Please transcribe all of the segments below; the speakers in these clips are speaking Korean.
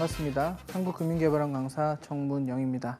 반갑습니다. 한국금융개발원 강사 정문영입니다.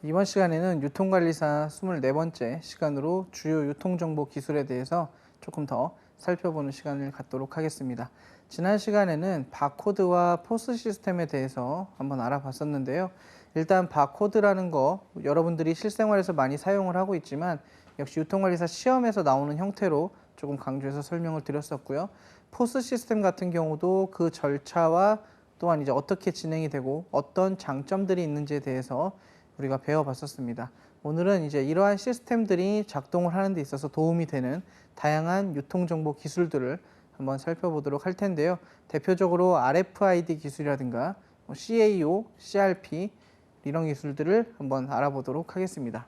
이번 시간에는 유통관리사 24번째 시간으로 주요 유통정보 기술에 대해서 조금 더 살펴보는 시간을 갖도록 하겠습니다. 지난 시간에는 바코드와 포스 시스템에 대해서 한번 알아봤었는데요. 일단 바코드라는 거 여러분들이 실생활에서 많이 사용을 하고 있지만 역시 유통관리사 시험에서 나오는 형태로 조금 강조해서 설명을 드렸었고요. 포스 시스템 같은 경우도 그 절차와 또한 이제 어떻게 진행이 되고 어떤 장점들이 있는지에 대해서 우리가 배워봤었습니다. 오늘은 이제 이러한 시스템들이 작동을 하는 데 있어서 도움이 되는 다양한 유통정보 기술들을 한번 살펴보도록 할 텐데요. 대표적으로 RFID 기술이라든가 CAO, CRP 이런 기술들을 한번 알아보도록 하겠습니다.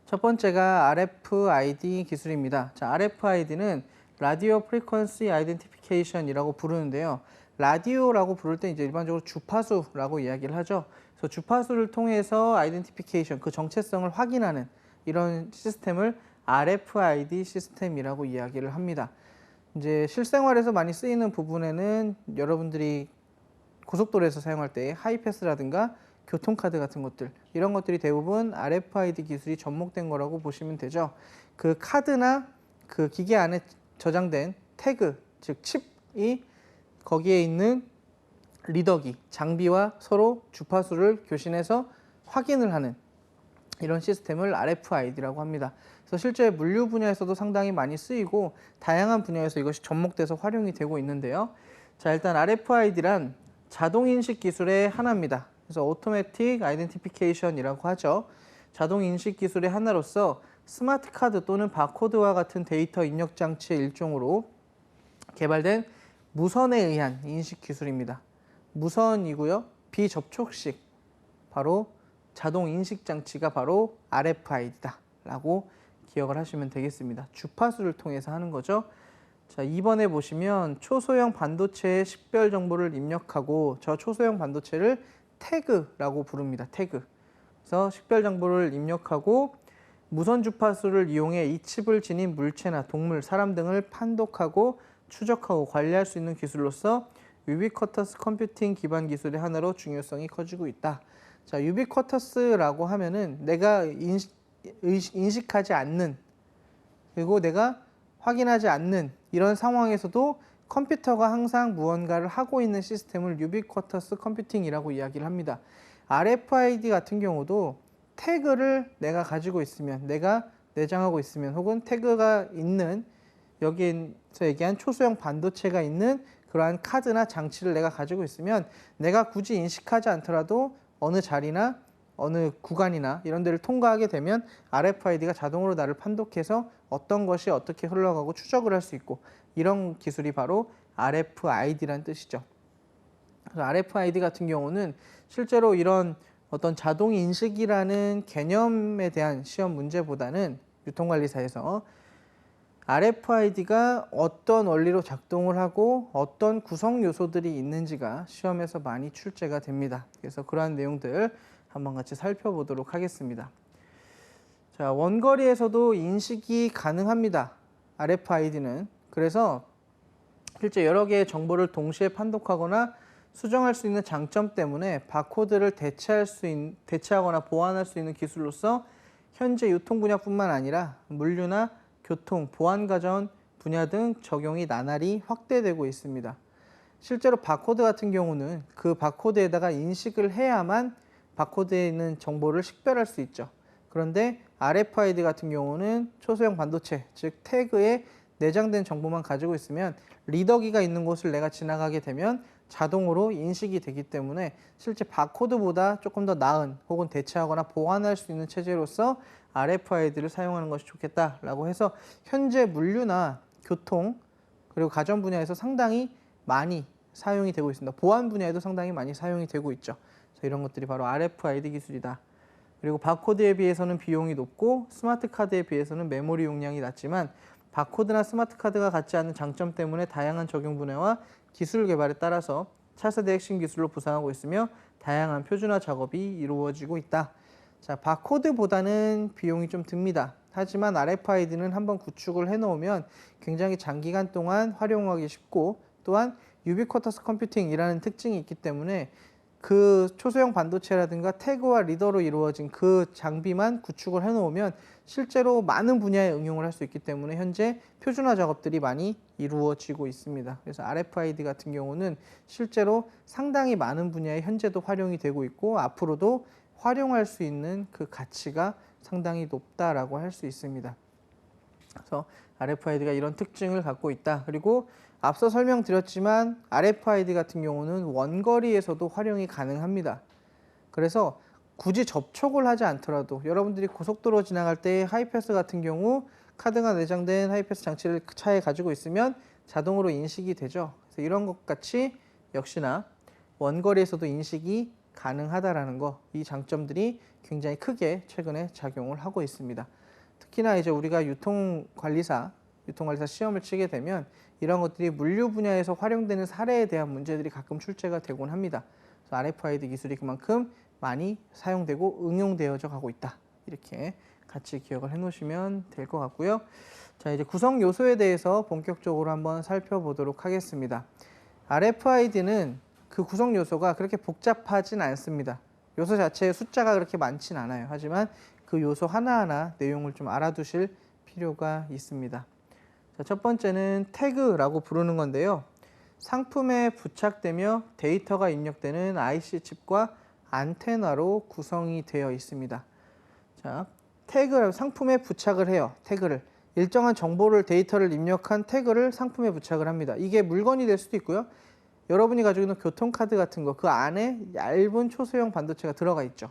첫 번째가 RFID 기술입니다. 자, RFID는 라디오 프리퀀시 아이덴티피케이션이라고 부르는데요. 라디오라고 부를 때 이제 일반적으로 주파수라고 이야기를 하죠. 그래서 주파수를 통해서 아이덴티피케이션, 그 정체성을 확인하는 이런 시스템을 RFID 시스템이라고 이야기를 합니다. 이제 실생활에서 많이 쓰이는 부분에는 여러분들이 고속도로에서 사용할 때 하이패스라든가 교통카드 같은 것들, 이런 것들이 대부분 RFID 기술이 접목된 거라고 보시면 되죠. 그 카드나 그 기계 안에 저장된 태그, 즉 칩이 거기에 있는 리더기, 장비와 서로 주파수를 교신해서 확인을 하는 이런 시스템을 RFID라고 합니다. 그래서 실제 물류 분야에서도 상당히 많이 쓰이고 다양한 분야에서 이것이 접목돼서 활용이 되고 있는데요. 자, 일단 RFID란 자동인식 기술의 하나입니다. 그래서 Automatic Identification이라고 하죠. 자동인식 기술의 하나로서 스마트 카드 또는 바코드와 같은 데이터 입력 장치의 일종으로 개발된 무선에 의한 인식 기술입니다. 무선이고요. 비접촉식, 바로 자동 인식 장치가 바로 RFID다 라고 기억을 하시면 되겠습니다. 주파수를 통해서 하는 거죠. 자, 2번에 보시면 초소형 반도체의 식별 정보를 입력하고 저 초소형 반도체를 태그라고 부릅니다. 태그. 그래서 식별 정보를 입력하고 무선 주파수를 이용해 이 칩을 지닌 물체나 동물, 사람 등을 판독하고 추적하고 관리할 수 있는 기술로서 유비쿼터스 컴퓨팅 기반 기술의 하나로 중요성이 커지고 있다. 자, 유비쿼터스라고 하면은 내가 인식하지 않는, 그리고 내가 확인하지 않는 이런 상황에서도 컴퓨터가 항상 무언가를 하고 있는 시스템을 유비쿼터스 컴퓨팅이라고 이야기를 합니다. RFID 같은 경우도 태그를 내가 가지고 있으면, 내가 내장하고 있으면, 혹은 태그가 있는 여기에서 얘기한 초소형 반도체가 있는 그러한 카드나 장치를 내가 가지고 있으면 내가 굳이 인식하지 않더라도 어느 자리나 어느 구간이나 이런 데를 통과하게 되면 RFID가 자동으로 나를 판독해서 어떤 것이 어떻게 흘러가고 추적을 할 수 있고, 이런 기술이 바로 RFID란 뜻이죠. 그래서 RFID 같은 경우는 실제로 이런 어떤 자동 인식이라는 개념에 대한 시험 문제보다는 유통관리사에서 RFID가 어떤 원리로 작동을 하고 어떤 구성 요소들이 있는지가 시험에서 많이 출제가 됩니다. 그래서 그러한 내용들 한번 같이 살펴보도록 하겠습니다. 자, 원거리에서도 인식이 가능합니다. RFID는. 그래서 실제 여러 개의 정보를 동시에 판독하거나 수정할 수 있는 장점 때문에 바코드를 대체하거나 보완할 수 있는 기술로서 현재 유통 분야뿐만 아니라 물류나 교통, 보안가전 분야 등 적용이 나날이 확대되고 있습니다. 실제로 바코드 같은 경우는 그 바코드에다가 인식을 해야만 바코드에 있는 정보를 식별할 수 있죠. 그런데 RFID 같은 경우는 초소형 반도체, 즉 태그에 내장된 정보만 가지고 있으면 리더기가 있는 곳을 내가 지나가게 되면 자동으로 인식이 되기 때문에 실제 바코드보다 조금 더 나은 혹은 대체하거나 보완할 수 있는 체제로서 RFID를 사용하는 것이 좋겠다라고 해서 현재 물류나 교통 그리고 가전 분야에서 상당히 많이 사용이 되고 있습니다. 보안 분야에도 상당히 많이 사용이 되고 있죠. 그래서 이런 것들이 바로 RFID 기술이다. 그리고 바코드에 비해서는 비용이 높고 스마트 카드에 비해서는 메모리 용량이 낮지만 바코드나 스마트 카드가 갖지 않는 장점 때문에 다양한 적용 분야와 기술 개발에 따라서 차세대 핵심 기술로 부상하고 있으며 다양한 표준화 작업이 이루어지고 있다. 자, 바코드보다는 비용이 좀 듭니다. 하지만 RFID는 한번 구축을 해놓으면 굉장히 장기간 동안 활용하기 쉽고 또한 유비쿼터스 컴퓨팅이라는 특징이 있기 때문에 그 초소형 반도체라든가 태그와 리더로 이루어진 그 장비만 구축을 해놓으면 실제로 많은 분야에 응용을 할 수 있기 때문에 현재 표준화 작업들이 많이 이루어지고 있습니다. 그래서 RFID 같은 경우는 실제로 상당히 많은 분야에 현재도 활용이 되고 있고 앞으로도 활용할 수 있는 그 가치가 상당히 높다라고 할 수 있습니다. 그래서 RFID가 이런 특징을 갖고 있다. 그리고 앞서 설명드렸지만 RFID 같은 경우는 원거리에서도 활용이 가능합니다. 그래서 굳이 접촉을 하지 않더라도 여러분들이 고속도로 지나갈 때 하이패스 같은 경우 카드가 내장된 하이패스 장치를 차에 가지고 있으면 자동으로 인식이 되죠. 그래서 이런 것 같이 역시나 원거리에서도 인식이 가능하다라는 거, 이 장점들이 굉장히 크게 최근에 작용을 하고 있습니다. 특히나 이제 우리가 유통관리사 시험을 치게 되면 이런 것들이 물류 분야에서 활용되는 사례에 대한 문제들이 가끔 출제가 되곤 합니다. 그래서 RFID 기술이 그만큼 많이 사용되고 응용되어져 가고 있다. 이렇게 같이 기억을 해 놓으시면 될 것 같고요. 자, 이제 구성 요소에 대해서 본격적으로 한번 살펴보도록 하겠습니다. RFID는 그 구성 요소가 그렇게 복잡하진 않습니다. 요소 자체의 숫자가 그렇게 많진 않아요. 하지만 그 요소 하나하나 내용을 좀 알아두실 필요가 있습니다. 자, 첫 번째는 태그라고 부르는 건데요. 상품에 부착되며 데이터가 입력되는 IC 칩과 안테나로 구성이 되어 있습니다. 자, 태그를 상품에 부착을 해요. 태그를 일정한 정보를 데이터를 입력한 태그를 상품에 부착을 합니다. 이게 물건이 될 수도 있고요. 여러분이 가지고 있는 교통카드 같은 거 그 안에 얇은 초소형 반도체가 들어가 있죠.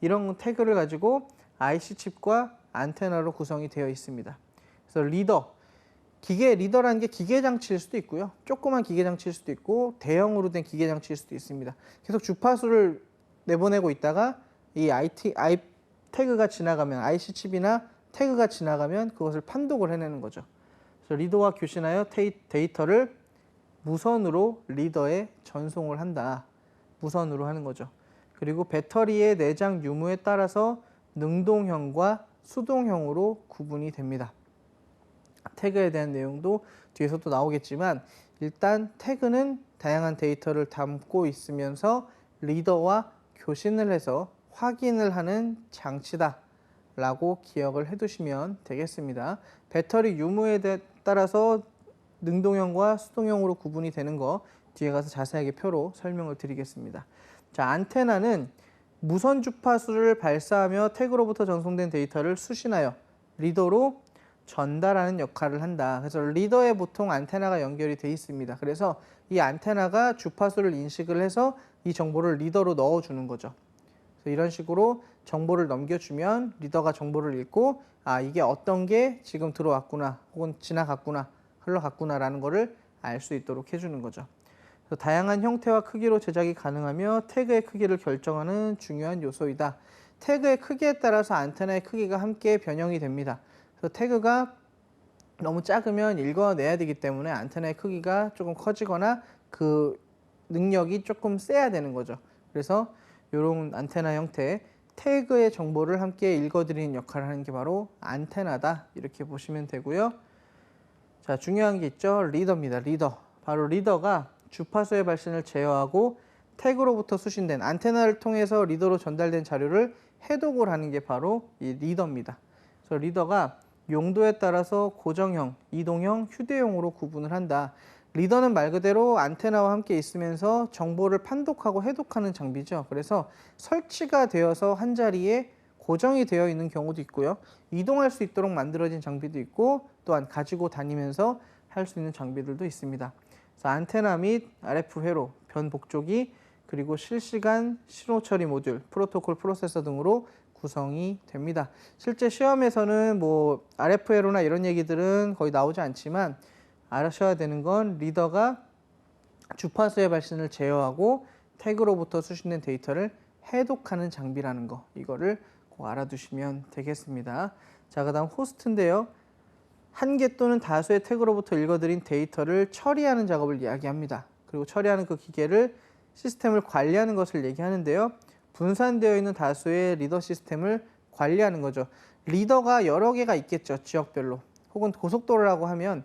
이런 태그를 가지고 IC 칩과 안테나로 구성이 되어 있습니다. 그래서 리더라는 게 기계 장치일 수도 있고요. 조그만 기계 장치일 수도 있고 대형으로 된 기계 장치일 수도 있습니다. 계속 주파수를 내보내고 있다가 이 태그가 지나가면 IC 칩이나 태그가 지나가면 그것을 판독을 해내는 거죠. 그래서 리더와 교신하여 데이터를 무선으로 리더에 전송을 한다. 무선으로 하는 거죠. 그리고 배터리의 내장 유무에 따라서 능동형과 수동형으로 구분이 됩니다. 태그에 대한 내용도 뒤에서 또 나오겠지만 일단 태그는 다양한 데이터를 담고 있으면서 리더와 교신을 해서 확인을 하는 장치다 라고 기억을 해두시면 되겠습니다. 배터리 유무에 따라서 능동형과 수동형으로 구분이 되는 거 뒤에 가서 자세하게 표로 설명을 드리겠습니다. 자, 안테나는 무선 주파수를 발사하며 태그로부터 전송된 데이터를 수신하여 리더로 전달하는 역할을 한다. 그래서 리더에 보통 안테나가 연결이 돼 있습니다. 그래서 이 안테나가 주파수를 인식을 해서 이 정보를 리더로 넣어주는 거죠. 그래서 이런 식으로 정보를 넘겨주면 리더가 정보를 읽고 아, 이게 어떤 게 지금 들어왔구나 혹은 지나갔구나 흘러갔구나라는 것을 알 수 있도록 해주는 거죠. 그래서 다양한 형태와 크기로 제작이 가능하며 태그의 크기를 결정하는 중요한 요소이다. 태그의 크기에 따라서 안테나의 크기가 함께 변형이 됩니다. 그래서 태그가 너무 작으면 읽어내야 되기 때문에 안테나의 크기가 조금 커지거나 그 능력이 조금 세야 되는 거죠. 그래서 이런 안테나 형태 태그의 정보를 함께 읽어드리는 역할을 하는 게 바로 안테나다. 이렇게 보시면 되고요. 자, 중요한 게 있죠. 리더입니다. 리더. 바로 리더가 주파수의 발신을 제어하고 태그로부터 수신된 안테나를 통해서 리더로 전달된 자료를 해독을 하는 게 바로 이 리더입니다. 그래서 리더가 용도에 따라서 고정형, 이동형, 휴대용으로 구분을 한다. 리더는 말 그대로 안테나와 함께 있으면서 정보를 판독하고 해독하는 장비죠. 그래서 설치가 되어서 한 자리에 고정이 되어 있는 경우도 있고요. 이동할 수 있도록 만들어진 장비도 있고 또한 가지고 다니면서 할 수 있는 장비들도 있습니다. 그래서 안테나 및 RF 회로, 변 복조기, 그리고 실시간 신호 처리 모듈, 프로토콜 프로세서 등으로 구성이 됩니다. 실제 시험에서는 뭐 RF 회로나 이런 얘기들은 거의 나오지 않지만 아셔야 되는 건 리더가 주파수의 발신을 제어하고 태그로부터 수신된 데이터를 해독하는 장비라는 거, 이거를 꼭 알아두시면 되겠습니다. 자, 그 다음 호스트인데요. 한 개 또는 다수의 태그로부터 읽어드린 데이터를 처리하는 작업을 이야기합니다. 그리고 처리하는 그 기계를 시스템을 관리하는 것을 얘기하는데요. 분산되어 있는 다수의 리더 시스템을 관리하는 거죠. 리더가 여러 개가 있겠죠. 지역별로. 혹은 고속도로라고 하면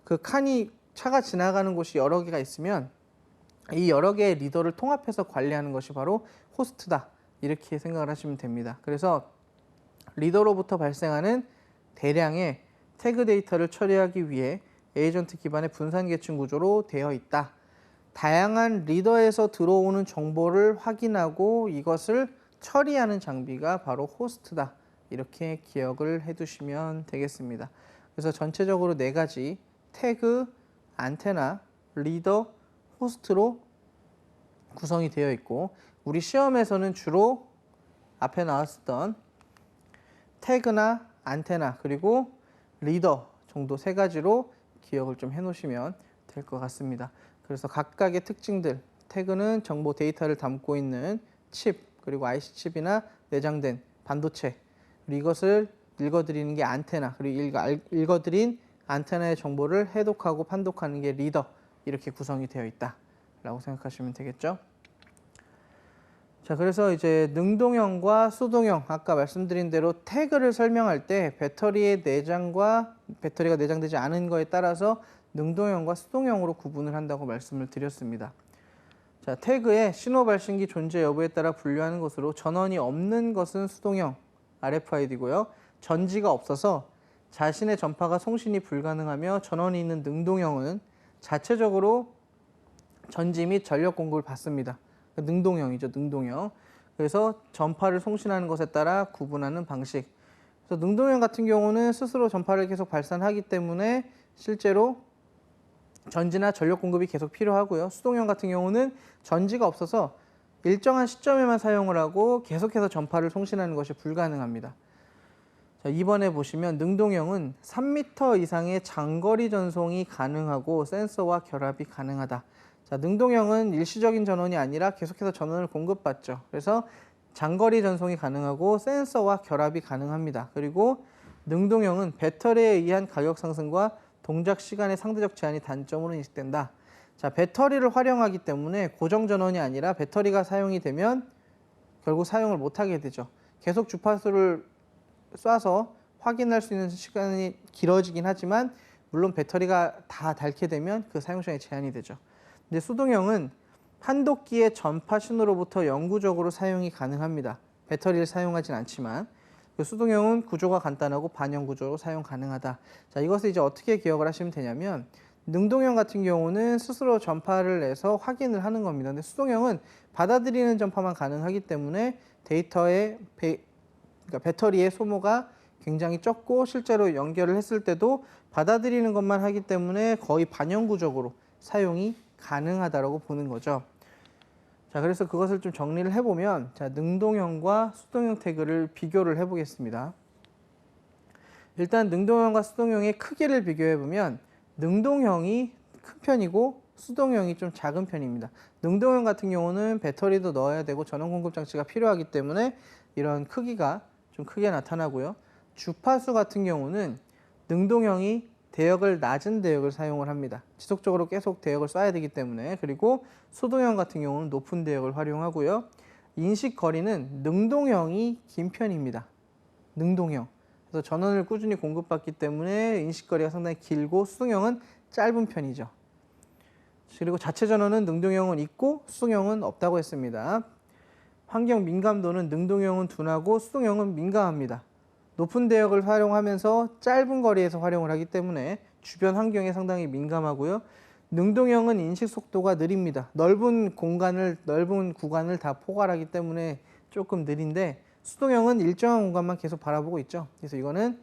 그 칸이 차가 지나가는 곳이 여러 개가 있으면 이 여러 개의 리더를 통합해서 관리하는 것이 바로 호스트다. 이렇게 생각을 하시면 됩니다. 그래서 리더로부터 발생하는 대량의 태그 데이터를 처리하기 위해 에이전트 기반의 분산 계층 구조로 되어 있다. 다양한 리더에서 들어오는 정보를 확인하고 이것을 처리하는 장비가 바로 호스트다. 이렇게 기억을 해두시면 되겠습니다. 그래서 전체적으로 네 가지 태그, 안테나, 리더, 호스트로 구성이 되어 있고 우리 시험에서는 주로 앞에 나왔었던 태그나 안테나 그리고 리더 정도 세 가지로 기억을 좀 해놓으시면 될 것 같습니다. 그래서 각각의 특징들, 태그는 정보 데이터를 담고 있는 칩, 그리고 IC 칩이나 내장된 반도체, 그리고 이것을 읽어드리는 게 안테나, 그리고 읽어드린 안테나의 정보를 해독하고 판독하는 게 리더, 이렇게 구성이 되어 있다라고 생각하시면 되겠죠. 자, 그래서 이제 능동형과 수동형, 아까 말씀드린 대로 태그를 설명할 때 배터리의 내장과 배터리가 내장되지 않은 거에 따라서 능동형과 수동형으로 구분을 한다고 말씀을 드렸습니다. 자, 태그의 신호 발신기 존재 여부에 따라 분류하는 것으로 전원이 없는 것은 수동형 RFID고요. 전지가 없어서 자신의 전파가 송신이 불가능하며 전원이 있는 능동형은 자체적으로 전지 및 전력 공급을 받습니다. 능동형이죠, 능동형. 그래서 전파를 송신하는 것에 따라 구분하는 방식. 그래서 능동형 같은 경우는 스스로 전파를 계속 발산하기 때문에 실제로 전지나 전력 공급이 계속 필요하고요. 수동형 같은 경우는 전지가 없어서 일정한 시점에만 사용을 하고 계속해서 전파를 송신하는 것이 불가능합니다. 자, 이번에 보시면 능동형은 3m 이상의 장거리 전송이 가능하고 센서와 결합이 가능하다. 자, 능동형은 일시적인 전원이 아니라 계속해서 전원을 공급받죠. 그래서 장거리 전송이 가능하고 센서와 결합이 가능합니다. 그리고 능동형은 배터리에 의한 가격 상승과 동작 시간의 상대적 제한이 단점으로 인식된다. 자, 배터리를 활용하기 때문에 고정 전원이 아니라 배터리가 사용이 되면 결국 사용을 못하게 되죠. 계속 주파수를 쏴서 확인할 수 있는 시간이 길어지긴 하지만 물론 배터리가 다 닳게 되면 그 사용 시간이 제한이 되죠. 근데 수동형은 판독기의 전파 신호로부터 영구적으로 사용이 가능합니다. 배터리를 사용하진 않지만 수동형은 구조가 간단하고 반영 구조로 사용 가능하다. 자, 이것을 이제 어떻게 기억을 하시면 되냐면 능동형 같은 경우는 스스로 전파를 내서 확인을 하는 겁니다. 근데 수동형은 받아들이는 전파만 가능하기 때문에 그러니까 배터리의 소모가 굉장히 적고 실제로 연결을 했을 때도 받아들이는 것만 하기 때문에 거의 반영구적으로 사용이 가능하다고 보는 거죠. 자, 그래서 그것을 좀 정리를 해보면, 자, 능동형과 수동형 태그를 비교를 해보겠습니다. 일단 능동형과 수동형의 크기를 비교해보면 능동형이 큰 편이고 수동형이 좀 작은 편입니다. 능동형 같은 경우는 배터리도 넣어야 되고 전원 공급 장치가 필요하기 때문에 이런 크기가 좀 크게 나타나고요. 주파수 같은 경우는 능동형이 낮은 대역을 사용을 합니다. 지속적으로 계속 대역을 쏴야 되기 때문에. 그리고 수동형 같은 경우는 높은 대역을 활용하고요. 인식 거리는 능동형이 긴 편입니다. 능동형. 그래서 전원을 꾸준히 공급받기 때문에 인식 거리가 상당히 길고 수동형은 짧은 편이죠. 그리고 자체 전원은 능동형은 있고 수동형은 없다고 했습니다. 환경 민감도는 능동형은 둔하고 수동형은 민감합니다. 높은 대역을 활용하면서 짧은 거리에서 활용을 하기 때문에 주변 환경에 상당히 민감하고요. 능동형은 인식 속도가 느립니다. 넓은 구간을 다 포괄하기 때문에 조금 느린데 수동형은 일정한 공간만 계속 바라보고 있죠. 그래서 이거는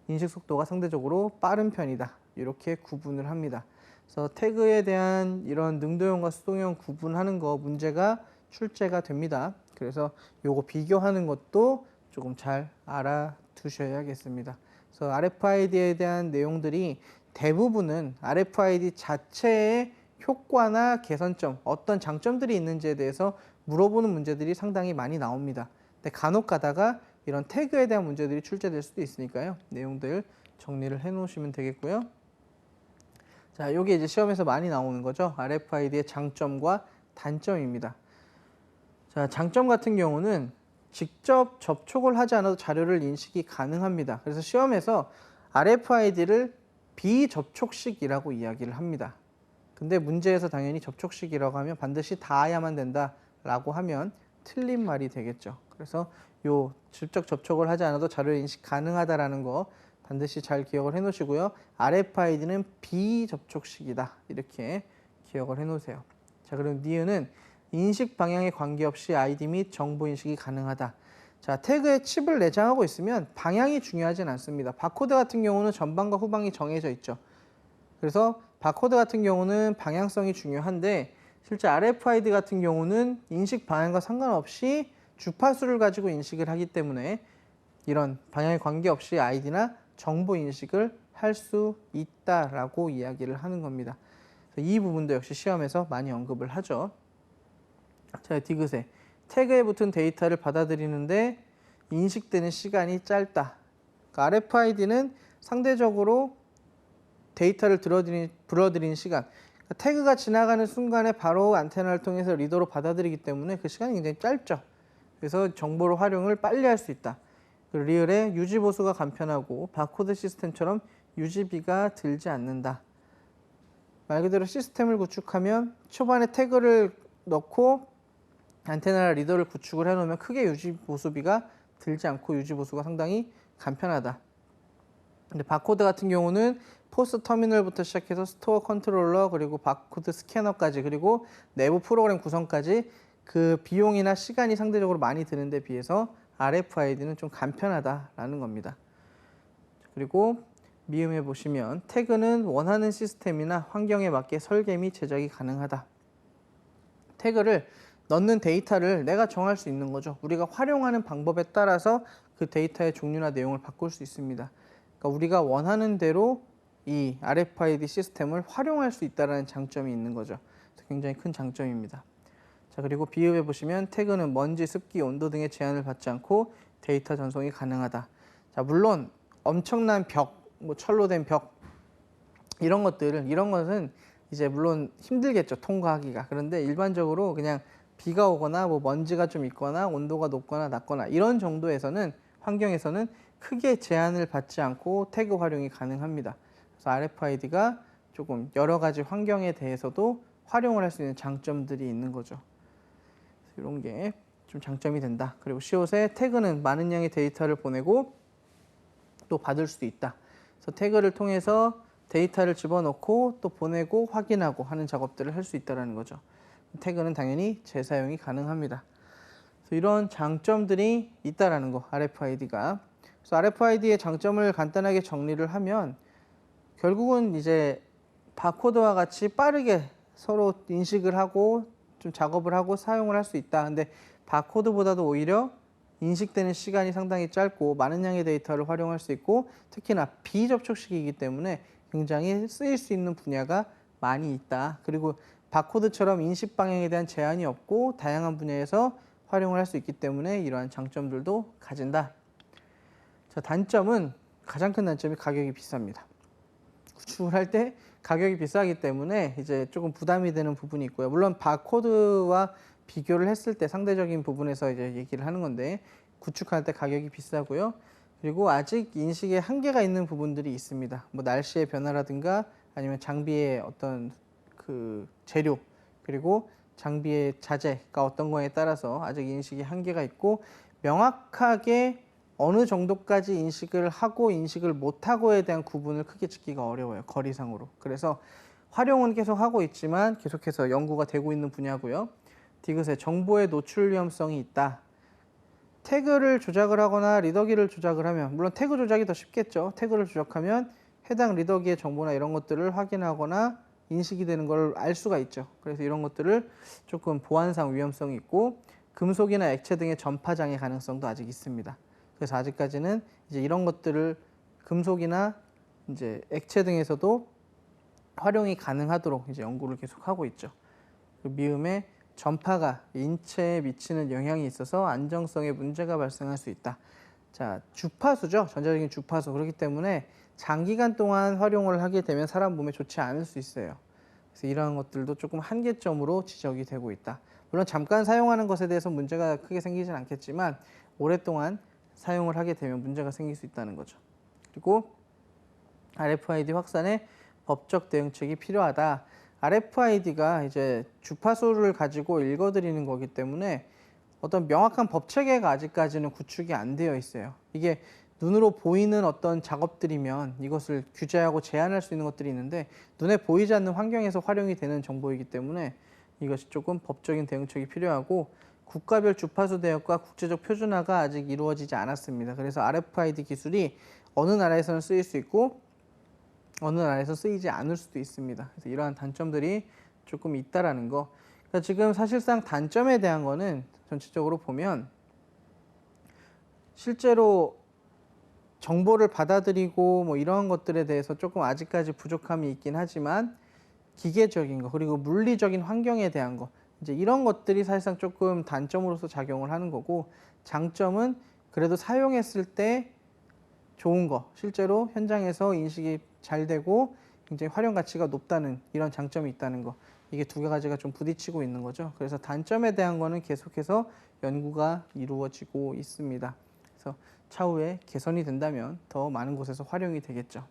인식 속도가 상대적으로 빠른 편이다. 이렇게 구분을 합니다. 그래서 태그에 대한 이런 능동형과 수동형 구분하는 거 문제가 출제가 됩니다. 그래서 요거 비교하는 것도 조금 잘 알아두셔야겠습니다. 그래서 RFID에 대한 내용들이 대부분은 RFID 자체의 효과나 개선점, 어떤 장점들이 있는지에 대해서 물어보는 문제들이 상당히 많이 나옵니다. 근데 간혹 가다가 이런 태그에 대한 문제들이 출제될 수도 있으니까요. 내용들 정리를 해 놓으시면 되겠고요. 자, 이게 이제 시험에서 많이 나오는 거죠. RFID의 장점과 단점입니다. 자, 장점 같은 경우는 직접 접촉을 하지 않아도 자료를 인식이 가능합니다. 그래서 시험에서 RFID를 비접촉식이라고 이야기를 합니다. 근데 문제에서 당연히 접촉식이라고 하면 반드시 닿아야만 된다라고 하면 틀린 말이 되겠죠. 그래서 요 직접 접촉을 하지 않아도 자료 인식 가능하다라는 거 반드시 잘 기억을 해 놓으시고요. RFID는 비접촉식이다. 이렇게 기억을 해 놓으세요. 자, 그럼 니은은 인식 방향에 관계없이 아이디 및 정보 인식이 가능하다. 자, 태그에 칩을 내장하고 있으면 방향이 중요하진 않습니다. 바코드 같은 경우는 전방과 후방이 정해져 있죠. 그래서 바코드 같은 경우는 방향성이 중요한데 실제 RFID 같은 경우는 인식 방향과 상관없이 주파수를 가지고 인식을 하기 때문에 이런 방향에 관계없이 아이디나 정보 인식을 할 수 있다라고 이야기를 하는 겁니다. 이 부분도 역시 시험에서 많이 언급을 하죠. 자, 디귿에 태그에 붙은 데이터를 받아들이는데 인식되는 시간이 짧다. 그러니까 RFID는 상대적으로 데이터를 불어들이는 시간, 그러니까 태그가 지나가는 순간에 바로 안테나를 통해서 리더로 받아들이기 때문에 그 시간이 굉장히 짧죠. 그래서 정보를 활용을 빨리 할 수 있다. 그리고 리얼의 유지 보수가 간편하고 바코드 시스템처럼 유지비가 들지 않는다. 말 그대로 시스템을 구축하면 초반에 태그를 넣고 안테나나 리더를 구축을 해놓으면 크게 유지 보수비가 들지 않고 유지 보수가 상당히 간편하다. 근데 바코드 같은 경우는 포스 터미널부터 시작해서 스토어 컨트롤러 그리고 바코드 스캐너까지 그리고 내부 프로그램 구성까지 그 비용이나 시간이 상대적으로 많이 드는 데 비해서 RFID는 좀 간편하다라는 겁니다. 그리고 미음에 보시면 태그는 원하는 시스템이나 환경에 맞게 설계 및 제작이 가능하다. 태그를 넣는 데이터를 내가 정할 수 있는 거죠. 우리가 활용하는 방법에 따라서 그 데이터의 종류나 내용을 바꿀 수 있습니다. 그러니까 우리가 원하는 대로 이 RFID 시스템을 활용할 수 있다는 장점이 있는 거죠. 굉장히 큰 장점입니다. 자, 그리고 비읍에 보시면 태그는 먼지, 습기, 온도 등의 제한을 받지 않고 데이터 전송이 가능하다. 자, 물론 엄청난 벽, 뭐 철로 된 벽 이런 것은 이제 물론 힘들겠죠, 통과하기가. 그런데 일반적으로 그냥 비가 오거나 뭐 먼지가 좀 있거나 온도가 높거나 낮거나 이런 정도에서는 환경에서는 크게 제한을 받지 않고 태그 활용이 가능합니다. 그래서 RFID가 조금 여러 가지 환경에 대해서도 활용을 할 수 있는 장점들이 있는 거죠. 이런 게 좀 장점이 된다. 그리고 시옷에 태그는 많은 양의 데이터를 보내고 또 받을 수도 있다. 그래서 태그를 통해서 데이터를 집어넣고 또 보내고 확인하고 하는 작업들을 할 수 있다는 거죠. 태그는 당연히 재사용이 가능합니다. 그래서 이런 장점들이 있다는 거, RFID가. 그래서 RFID의 장점을 간단하게 정리를 하면 결국은 이제 바코드와 같이 빠르게 서로 인식을 하고 좀 작업을 하고 사용을 할 수 있다. 근데 바코드보다도 오히려 인식되는 시간이 상당히 짧고 많은 양의 데이터를 활용할 수 있고 특히나 비접촉식이기 때문에 굉장히 쓰일 수 있는 분야가 많이 있다. 그리고 바코드처럼 인식 방향에 대한 제한이 없고 다양한 분야에서 활용을 할 수 있기 때문에 이러한 장점들도 가진다. 자, 단점은 가장 큰 단점이 가격이 비쌉니다. 구축을 할 때 가격이 비싸기 때문에 이제 조금 부담이 되는 부분이 있고요. 물론 바코드와 비교를 했을 때 상대적인 부분에서 이제 얘기를 하는 건데 구축할 때 가격이 비싸고요. 그리고 아직 인식에 한계가 있는 부분들이 있습니다. 뭐 날씨의 변화라든가 아니면 장비의 어떤 그 재료 그리고 장비의 자재가 어떤 거에 따라서 아직 인식이 한계가 있고 명확하게 어느 정도까지 인식을 하고 인식을 못하고에 대한 구분을 크게 짓기가 어려워요. 거리상으로. 그래서 활용은 계속 하고 있지만 계속해서 연구가 되고 있는 분야고요. 디귿에 정보의 노출 위험성이 있다. 태그를 조작을 하거나 리더기를 조작을 하면 물론 태그 조작이 더 쉽겠죠. 태그를 조작하면 해당 리더기의 정보나 이런 것들을 확인하거나 인식이 되는 걸 알 수가 있죠. 그래서 이런 것들을 조금 보안상 위험성이 있고 금속이나 액체 등의 전파 장애 가능성도 아직 있습니다. 그래서 아직까지는 이제 이런 것들을 금속이나 이제 액체 등에서도 활용이 가능하도록 이제 연구를 계속하고 있죠. 미음에 전파가 인체에 미치는 영향이 있어서 안정성에 문제가 발생할 수 있다. 자, 주파수죠. 전자적인 주파수. 그렇기 때문에 장기간 동안 활용을 하게 되면 사람 몸에 좋지 않을 수 있어요. 그래서 이러한 것들도 조금 한계점으로 지적이 되고 있다. 물론 잠깐 사용하는 것에 대해서 문제가 크게 생기진 않겠지만 오랫동안 사용을 하게 되면 문제가 생길 수 있다는 거죠. 그리고 RFID 확산에 법적 대응책이 필요하다. RFID가 이제 주파수를 가지고 읽어드리는 거기 때문에 어떤 명확한 법 체계가 아직까지는 구축이 안 되어 있어요. 이게 눈으로 보이는 어떤 작업들이면 이것을 규제하고 제한할 수 있는 것들이 있는데 눈에 보이지 않는 환경에서 활용이 되는 정보이기 때문에 이것이 조금 법적인 대응책이 필요하고 국가별 주파수 대역과 국제적 표준화가 아직 이루어지지 않았습니다. 그래서 RFID 기술이 어느 나라에서는 쓰일 수 있고 어느 나라에서 쓰이지 않을 수도 있습니다. 그래서 이러한 단점들이 조금 있다라는 거. 그러니까 지금 사실상 단점에 대한 거는 전체적으로 보면 실제로 정보를 받아들이고 뭐 이런 것들에 대해서 조금 아직까지 부족함이 있긴 하지만 기계적인 거 그리고 물리적인 환경에 대한 거 이제 이런 것들이 사실상 조금 단점으로서 작용을 하는 거고 장점은 그래도 사용했을 때 좋은 거 실제로 현장에서 인식이 잘 되고 굉장히 활용 가치가 높다는 이런 장점이 있다는 거 이게 두 가지가 좀 부딪히고 있는 거죠. 그래서 단점에 대한 거는 계속해서 연구가 이루어지고 있습니다. 그래서 차후에 개선이 된다면 더 많은 곳에서 활용이 되겠죠.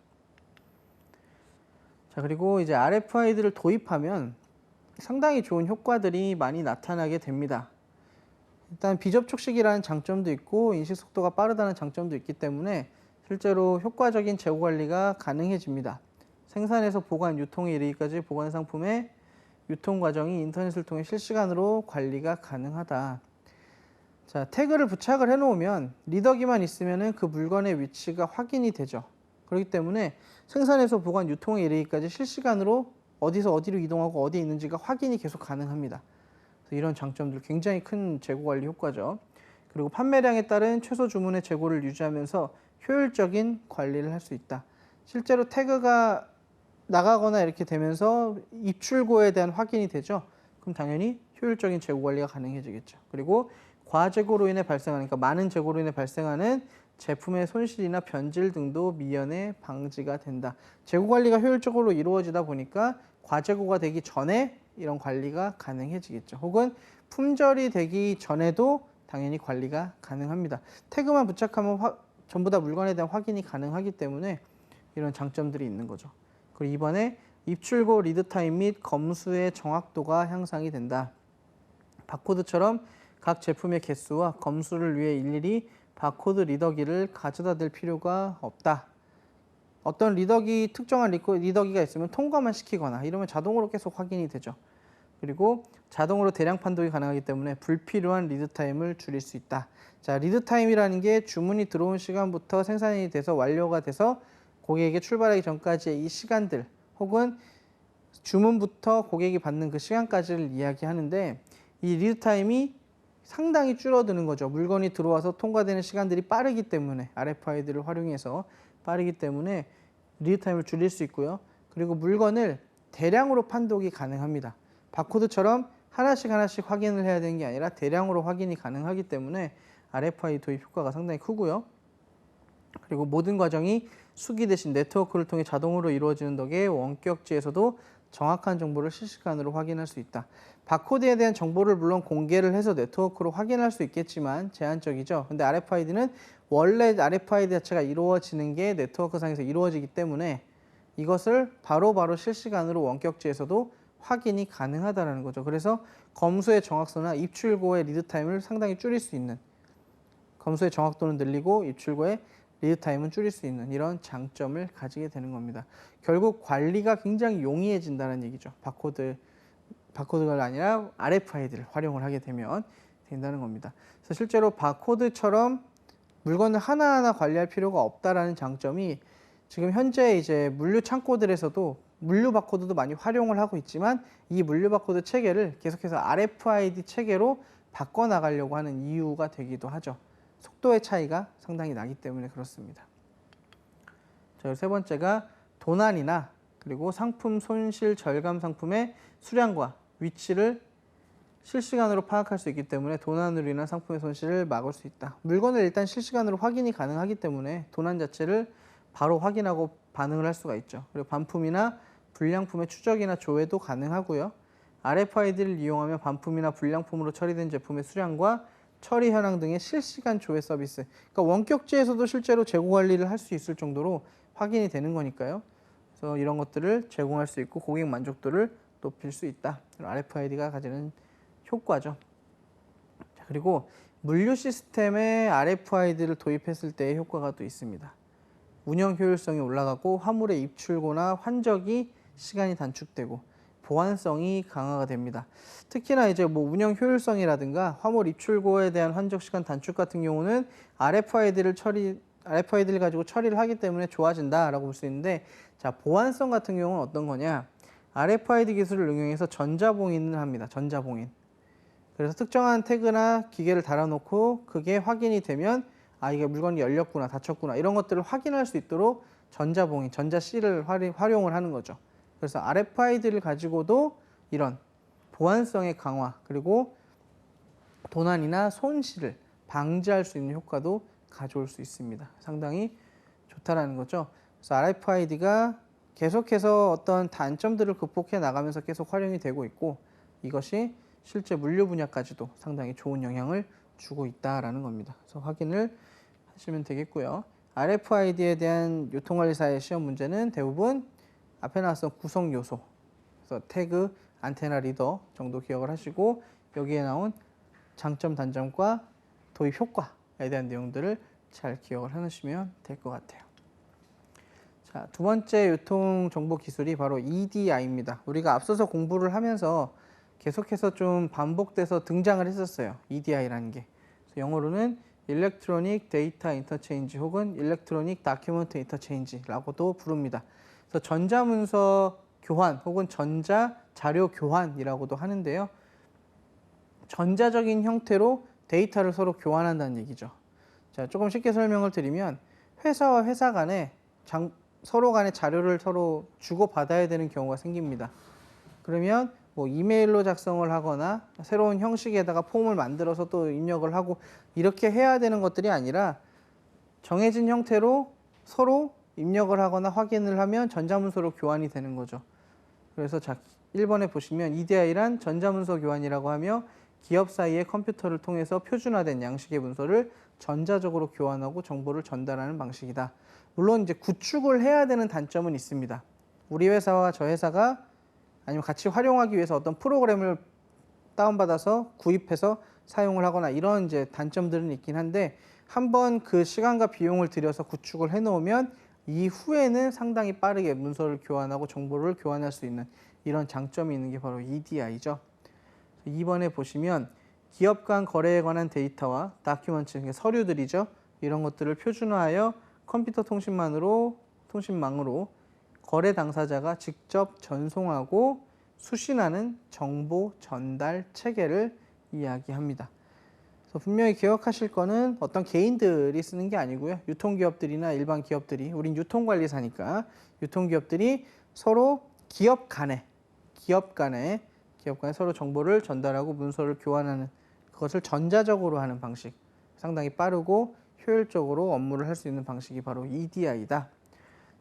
자, 그리고 이제 RFID를 도입하면 상당히 좋은 효과들이 많이 나타나게 됩니다. 일단 비접촉식이라는 장점도 있고 인식 속도가 빠르다는 장점도 있기 때문에 실제로 효과적인 재고 관리가 가능해집니다. 생산에서 보관, 유통에 이르기까지 보관 상품의 유통 과정이 인터넷을 통해 실시간으로 관리가 가능하다. 자, 태그를 부착을 해놓으면 리더기만 있으면 그 물건의 위치가 확인이 되죠. 그렇기 때문에 생산에서 보관, 유통에 이르기까지 실시간으로 어디서 어디로 이동하고 어디에 있는지가 확인이 계속 가능합니다. 그래서 이런 장점들 굉장히 큰 재고 관리 효과죠. 그리고 판매량에 따른 최소 주문의 재고를 유지하면서 효율적인 관리를 할 수 있다. 실제로 태그가 나가거나 이렇게 되면서 입출고에 대한 확인이 되죠. 그럼 당연히 효율적인 재고 관리가 가능해지겠죠. 그리고 과재고로 인해 발생하는, 그러니까 많은 재고로 인해 발생하는 제품의 손실이나 변질 등도 미연에 방지가 된다. 재고 관리가 효율적으로 이루어지다 보니까 과재고가 되기 전에 이런 관리가 가능해지겠죠. 혹은 품절이 되기 전에도 당연히 관리가 가능합니다. 태그만 부착하면 전부 다 물건에 대한 확인이 가능하기 때문에 이런 장점들이 있는 거죠. 그리고 이번에 입출고 리드 타임 및 검수의 정확도가 향상이 된다. 바코드처럼 각 제품의 개수와 검수를 위해 일일이 바코드 리더기를 가져다 댈 필요가 없다. 어떤 리더기, 특정한 리더기가 있으면 통과만 시키거나 이러면 자동으로 계속 확인이 되죠. 그리고 자동으로 대량 판독이 가능하기 때문에 불필요한 리드 타임을 줄일 수 있다. 자, 리드 타임이라는 게 주문이 들어온 시간부터 생산이 돼서 완료가 돼서 고객에게 출발하기 전까지의 이 시간들 혹은 주문부터 고객이 받는 그 시간까지를 이야기하는데 이 리드 타임이 상당히 줄어드는 거죠. 물건이 들어와서 통과되는 시간들이 빠르기 때문에 RFID를 활용해서 빠르기 때문에 리드 타임을 줄일 수 있고요. 그리고 물건을 대량으로 판독이 가능합니다. 바코드처럼 하나씩 확인을 해야 되는 게 아니라 대량으로 확인이 가능하기 때문에 RFID 도입 효과가 상당히 크고요. 그리고 모든 과정이 수기 대신 네트워크를 통해 자동으로 이루어지는 덕에 원격지에서도 정확한 정보를 실시간으로 확인할 수 있다. 바코드에 대한 정보를 물론 공개를 해서 네트워크로 확인할 수 있겠지만 제한적이죠. 근데 RFID는 원래 RFID 자체가 이루어지는 게 네트워크 상에서 이루어지기 때문에 이것을 바로바로 실시간으로 원격지에서도 확인이 가능하다는 거죠. 그래서 검수의 정확도나 입출고의 리드 타임을 상당히 줄일 수 있는, 검수의 정확도는 늘리고 입출고의 리드 타임은 줄일 수 있는 이런 장점을 가지게 되는 겁니다. 결국 관리가 굉장히 용이해진다는 얘기죠. 바코드가 아니라 RFID를 활용을 하게 되면 된다는 겁니다. 그래서 실제로 바코드처럼 물건을 하나하나 관리할 필요가 없다라는 장점이 지금 현재 이제 물류 창고들에서도 물류 바코드도 많이 활용을 하고 있지만 이 물류 바코드 체계를 계속해서 RFID 체계로 바꿔나가려고 하는 이유가 되기도 하죠. 속도의 차이가 상당히 나기 때문에 그렇습니다. 자, 세 번째가 도난이나 그리고 상품 손실 절감 상품의 수량과 위치를 실시간으로 파악할 수 있기 때문에 도난으로 인한 상품의 손실을 막을 수 있다. 물건을 일단 실시간으로 확인이 가능하기 때문에 도난 자체를 바로 확인하고 반응을 할 수가 있죠. 그리고 반품이나 불량품의 추적이나 조회도 가능하고요. RFID를 이용하면 반품이나 불량품으로 처리된 제품의 수량과 처리 현황 등의 실시간 조회 서비스. 그러니까 원격지에서도 실제로 재고 관리를 할 수 있을 정도로 확인이 되는 거니까요. 그래서 이런 것들을 제공할 수 있고 고객 만족도를 높일 수 있다. RFID가 가지는 효과죠. 자, 그리고 물류 시스템에 RFID를 도입했을 때의 효과가 또 있습니다. 운영 효율성이 올라가고 화물의 입출고나 환적이 시간이 단축되고 보안성이 강화가 됩니다. 특히나 이제 뭐 운영 효율성이라든가 화물 입출고에 대한 환적 시간 단축 같은 경우는 RFID를 가지고 처리를 하기 때문에 좋아진다라고 볼 수 있는데, 자, 보안성 같은 경우는 어떤 거냐? RFID 기술을 응용해서 전자봉인을 합니다. 전자봉인. 그래서 특정한 태그나 기계를 달아놓고 그게 확인이 되면 이게 물건이 열렸구나, 닫혔구나 이런 것들을 확인할 수 있도록 전자봉인, 전자실을 활용을 하는 거죠. 그래서 RFID를 가지고도 이런 보안성의 강화 그리고 도난이나 손실을 방지할 수 있는 효과도 가져올 수 있습니다. 상당히 좋다라는 거죠. 그래서 RFID가 계속해서 어떤 단점들을 극복해 나가면서 계속 활용이 되고 있고, 이것이 실제 물류 분야까지도 상당히 좋은 영향을 주고 있다라는 겁니다. 그래서 확인을 하시면 되겠고요. RFID에 대한 유통관리사의 시험 문제는 대부분 앞에 나왔던 구성 요소, 그래서 태그, 안테나 리더 정도 기억을 하시고, 여기에 나온 장점, 단점과 도입 효과에 대한 내용들을 잘 기억을 해놓으시면 될 것 같아요. 자, 두 번째 유통 정보 기술이 바로 EDI입니다. 우리가 앞서서 공부를 하면서 계속해서 좀 반복돼서 등장을 했었어요. EDI라는 게. 영어로는 Electronic Data Interchange 혹은 Electronic Document Interchange라고도 부릅니다. 그래서 전자문서 교환 혹은 전자 자료 교환이라고도 하는데요. 전자적인 형태로 데이터를 서로 교환한다는 얘기죠. 자, 조금 쉽게 설명을 드리면 회사와 회사 간에 서로 간에 자료를 서로 주고받아야 되는 경우가 생깁니다. 그러면 뭐 이메일로 작성을 하거나 새로운 형식에다가 폼을 만들어서 또 입력을 하고 이렇게 해야 되는 것들이 아니라 정해진 형태로 서로 입력을 하거나 확인을 하면 전자문서로 교환이 되는 거죠. 그래서 자, 1번에 보시면 EDI란 전자문서 교환이라고 하며 기업 사이의 컴퓨터를 통해서 표준화된 양식의 문서를 전자적으로 교환하고 정보를 전달하는 방식이다. 물론 이제 구축을 해야 되는 단점은 있습니다. 우리 회사와 저 회사가 아니면 같이 활용하기 위해서 어떤 프로그램을 다운받아서 구입해서 사용을 하거나 이런 이제 단점들은 있긴 한데, 한번 그 시간과 비용을 들여서 구축을 해 놓으면 이후에는 상당히 빠르게 문서를 교환하고 정보를 교환할 수 있는 이런 장점이 있는 게 바로 EDI죠. 2번에 보시면 기업 간 거래에 관한 데이터와 다큐먼트, 서류들이죠. 이런 것들을 표준화하여 컴퓨터 통신망으로 거래 당사자가 직접 전송하고 수신하는 정보 전달 체계를 이야기합니다. 그래서 분명히 기억하실 거는 어떤 개인들이 쓰는 게 아니고요. 유통기업들이나 일반 기업들이, 우린 유통관리사니까 유통기업들이 서로 기업 간에 서로 정보를 전달하고 문서를 교환하는, 그것을 전자적으로 하는 방식, 상당히 빠르고 효율적으로 업무를 할 수 있는 방식이 바로 EDI다.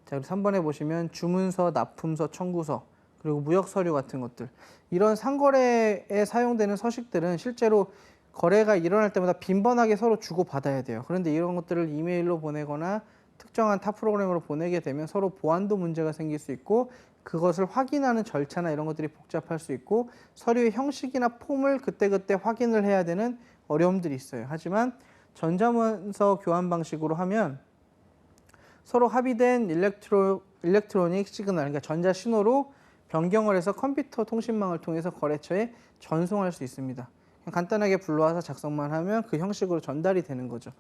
자, 그리고 3번에 보시면 주문서, 납품서, 청구서, 그리고 무역서류 같은 것들, 이런 상거래에 사용되는 서식들은 실제로 거래가 일어날 때마다 빈번하게 서로 주고받아야 돼요. 그런데 이런 것들을 이메일로 보내거나 특정한 타 프로그램으로 보내게 되면 서로 보안도 문제가 생길 수 있고, 그것을 확인하는 절차나 이런 것들이 복잡할 수 있고, 서류의 형식이나 폼을 그때그때 확인을 해야 되는 어려움들이 있어요. 하지만 전자문서 교환 방식으로 하면 서로 합의된 일렉트로닉 시그널, 그러니까 전자 신호로 변경을 해서 컴퓨터 통신망을 통해서 거래처에 전송할 수 있습니다. 그냥 간단하게 불러와서 작성만 하면 그 형식으로 전달이 되는 거죠.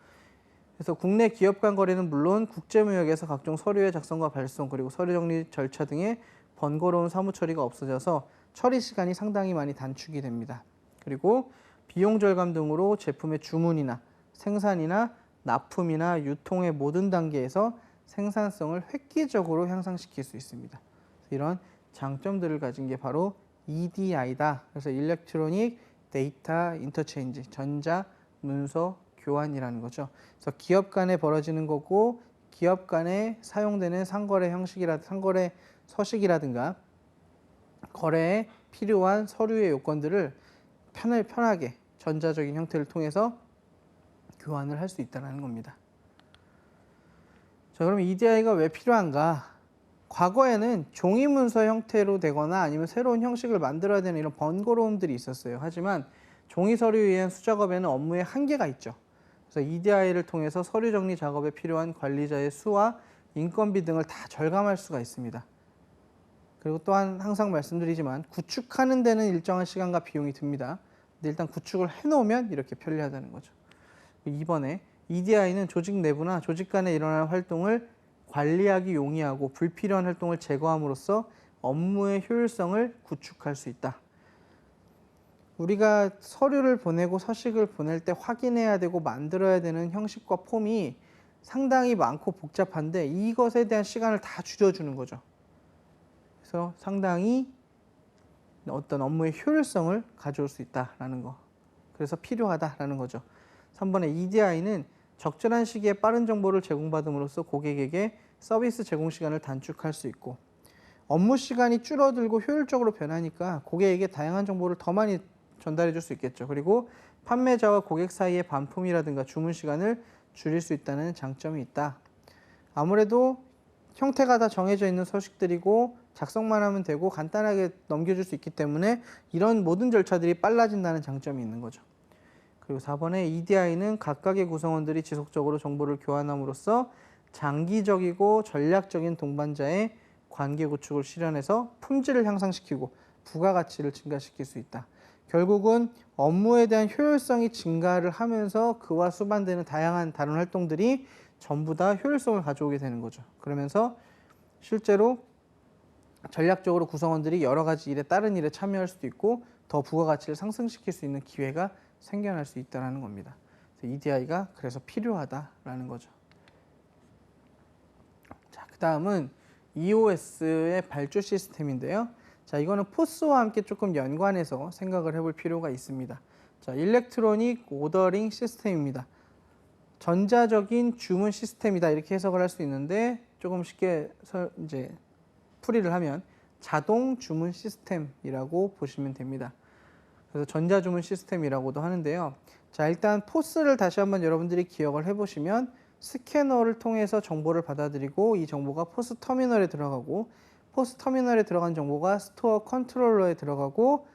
그래서 국내 기업 간 거래는 물론 국제무역에서 각종 서류의 작성과 발송, 그리고 서류 정리 절차 등의 번거로운 사무 처리가 없어져서 처리 시간이 상당히 많이 단축이 됩니다. 그리고 비용 절감 등으로 제품의 주문이나 생산이나 납품이나 유통의 모든 단계에서 생산성을 획기적으로 향상시킬 수 있습니다. 이런 장점들을 가진 게 바로 EDI다. 그래서 일렉트로닉 데이터 인터체인지, 전자 문서 교환이라는 거죠. 그래서 기업 간에 벌어지는 거고, 기업 간에 사용되는 상거래 상거래 서식이라든가 거래에 필요한 서류의 요건들을 편하게 전자적인 형태를 통해서 교환을 할 수 있다는 겁니다. 자, 그럼 EDI가 왜 필요한가? 과거에는 종이 문서 형태로 되거나 아니면 새로운 형식을 만들어야 되는 이런 번거로움들이 있었어요. 하지만 종이 서류에 의한 수작업에는 업무의 한계가 있죠. 그래서 EDI를 통해서 서류 정리 작업에 필요한 관리자의 수와 인건비 등을 다 절감할 수가 있습니다. 그리고 또한 항상 말씀드리지만 구축하는 데는 일정한 시간과 비용이 듭니다. 근데 일단 구축을 해놓으면 이렇게 편리하다는 거죠. 이번에 EDI는 조직 내부나 조직 간에 일어나는 활동을 관리하기 용이하고 불필요한 활동을 제거함으로써 업무의 효율성을 구축할 수 있다. 우리가 서류를 보내고 서식을 보낼 때 확인해야 되고 만들어야 되는 형식과 폼이 상당히 많고 복잡한데 이것에 대한 시간을 다 줄여주는 거죠. 그래서 상당히 어떤 업무의 효율성을 가져올 수 있다라는 거. 그래서 필요하다라는 거죠. 3번의 EDI는 적절한 시기에 빠른 정보를 제공받음으로써 고객에게 서비스 제공 시간을 단축할 수 있고, 업무 시간이 줄어들고 효율적으로 변하니까 고객에게 다양한 정보를 더 많이 전달해 줄 수 있겠죠. 그리고 판매자와 고객 사이의 반품이라든가 주문 시간을 줄일 수 있다는 장점이 있다. 아무래도 형태가 다 정해져 있는 서식들이고 작성만 하면 되고 간단하게 넘겨줄 수 있기 때문에 이런 모든 절차들이 빨라진다는 장점이 있는 거죠. 그리고 4번에 EDI는 각각의 구성원들이 지속적으로 정보를 교환함으로써 장기적이고 전략적인 동반자의 관계 구축을 실현해서 품질을 향상시키고 부가가치를 증가시킬 수 있다. 결국은 업무에 대한 효율성이 증가를 하면서 그와 수반되는 다양한 다른 활동들이 전부 다 효율성을 가져오게 되는 거죠. 그러면서 실제로 전략적으로 구성원들이 여러 가지 일에 다른 일에 참여할 수도 있고 더 부가가치를 상승시킬 수 있는 기회가 생겨날 수 있다는 겁니다. EDI가 그래서 필요하다라는 거죠. 자, 그 다음은 EOS의 발주 시스템인데요. 자, 이거는 포스와 함께 조금 연관해서 생각을 해볼 필요가 있습니다. 자, 일렉트로닉 오더링 시스템입니다. 전자적인 주문 시스템이다 이렇게 해석을 할 수 있는데 조금 쉽게 이제 풀이를 하면 자동 주문 시스템이라고 보시면 됩니다. 그래서 전자주문 시스템이라고도 하는데요. 자, 일단 포스를 다시 한번 여러분들이 기억을 해보시면 스캐너를 통해서 정보를 받아들이고 이 정보가 포스 터미널에 들어가고 포스 터미널에 들어간 정보가 스토어 컨트롤러에 들어가고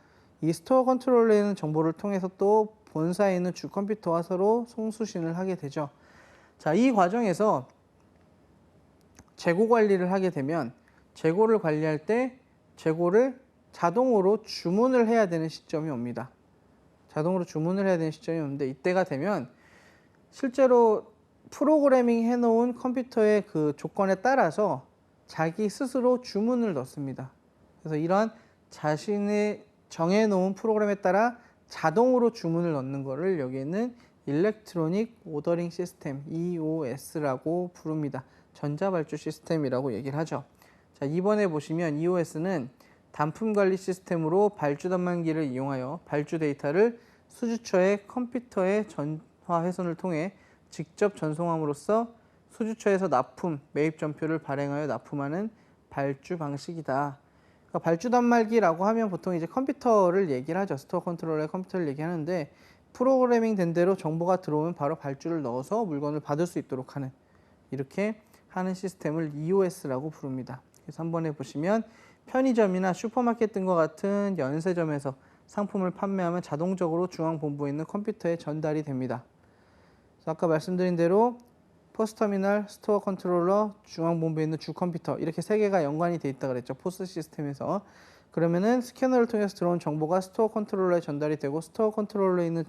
이 스토어 컨트롤러에 있는 정보를 통해서 또 본사에 있는 주 컴퓨터와 서로 송수신을 하게 되죠. 자, 이 과정에서 재고 관리를 하게 되면 재고를 관리할 때 재고를 자동으로 주문을 해야 되는 시점이 옵니다. 자동으로 주문을 해야 되는 시점이 오는데 이때가 되면 실제로 프로그래밍 해놓은 컴퓨터의 그 조건에 따라서 자기 스스로 주문을 넣습니다. 그래서 이러한 자신의 정해놓은 프로그램에 따라 자동으로 주문을 넣는 거를 여기에는 일렉트로닉 오더링 시스템 EOS라고 부릅니다. 전자발주 시스템이라고 얘기를 하죠. 자, 이번에 보시면 EOS는 단품 관리 시스템으로 발주 단말기를 이용하여 발주 데이터를 수주처의 컴퓨터의 전화 회선을 통해 직접 전송함으로써 수주처에서 납품, 매입 전표를 발행하여 납품하는 발주 방식이다. 그러니까 발주 단말기라고 하면 보통 이제 컴퓨터를 얘기를 하죠. 스토어 컨트롤러의 컴퓨터를 얘기하는데 프로그래밍 된 대로 정보가 들어오면 바로 발주를 넣어서 물건을 받을 수 있도록 하는 이렇게 하는 시스템을 EOS라고 부릅니다. 그래서 한번 해보시면 편의점이나 슈퍼마켓 등과 같은 연세점에서 상품을 판매하면 자동적으로 중앙본부에 있는 컴퓨터에 전달이 됩니다. 그래서 아까 말씀드린 대로 포스터미널, 스토어 컨트롤러, 중앙본부에 있는 주 컴퓨터 이렇게 세 개가 연관이 돼 있다 그랬죠. 포스 시스템에서. 그러면은 스캐너를 통해서 들어온 정보가 스토어 컨트롤러에 전달이 되고 스토어 컨트롤러에 있는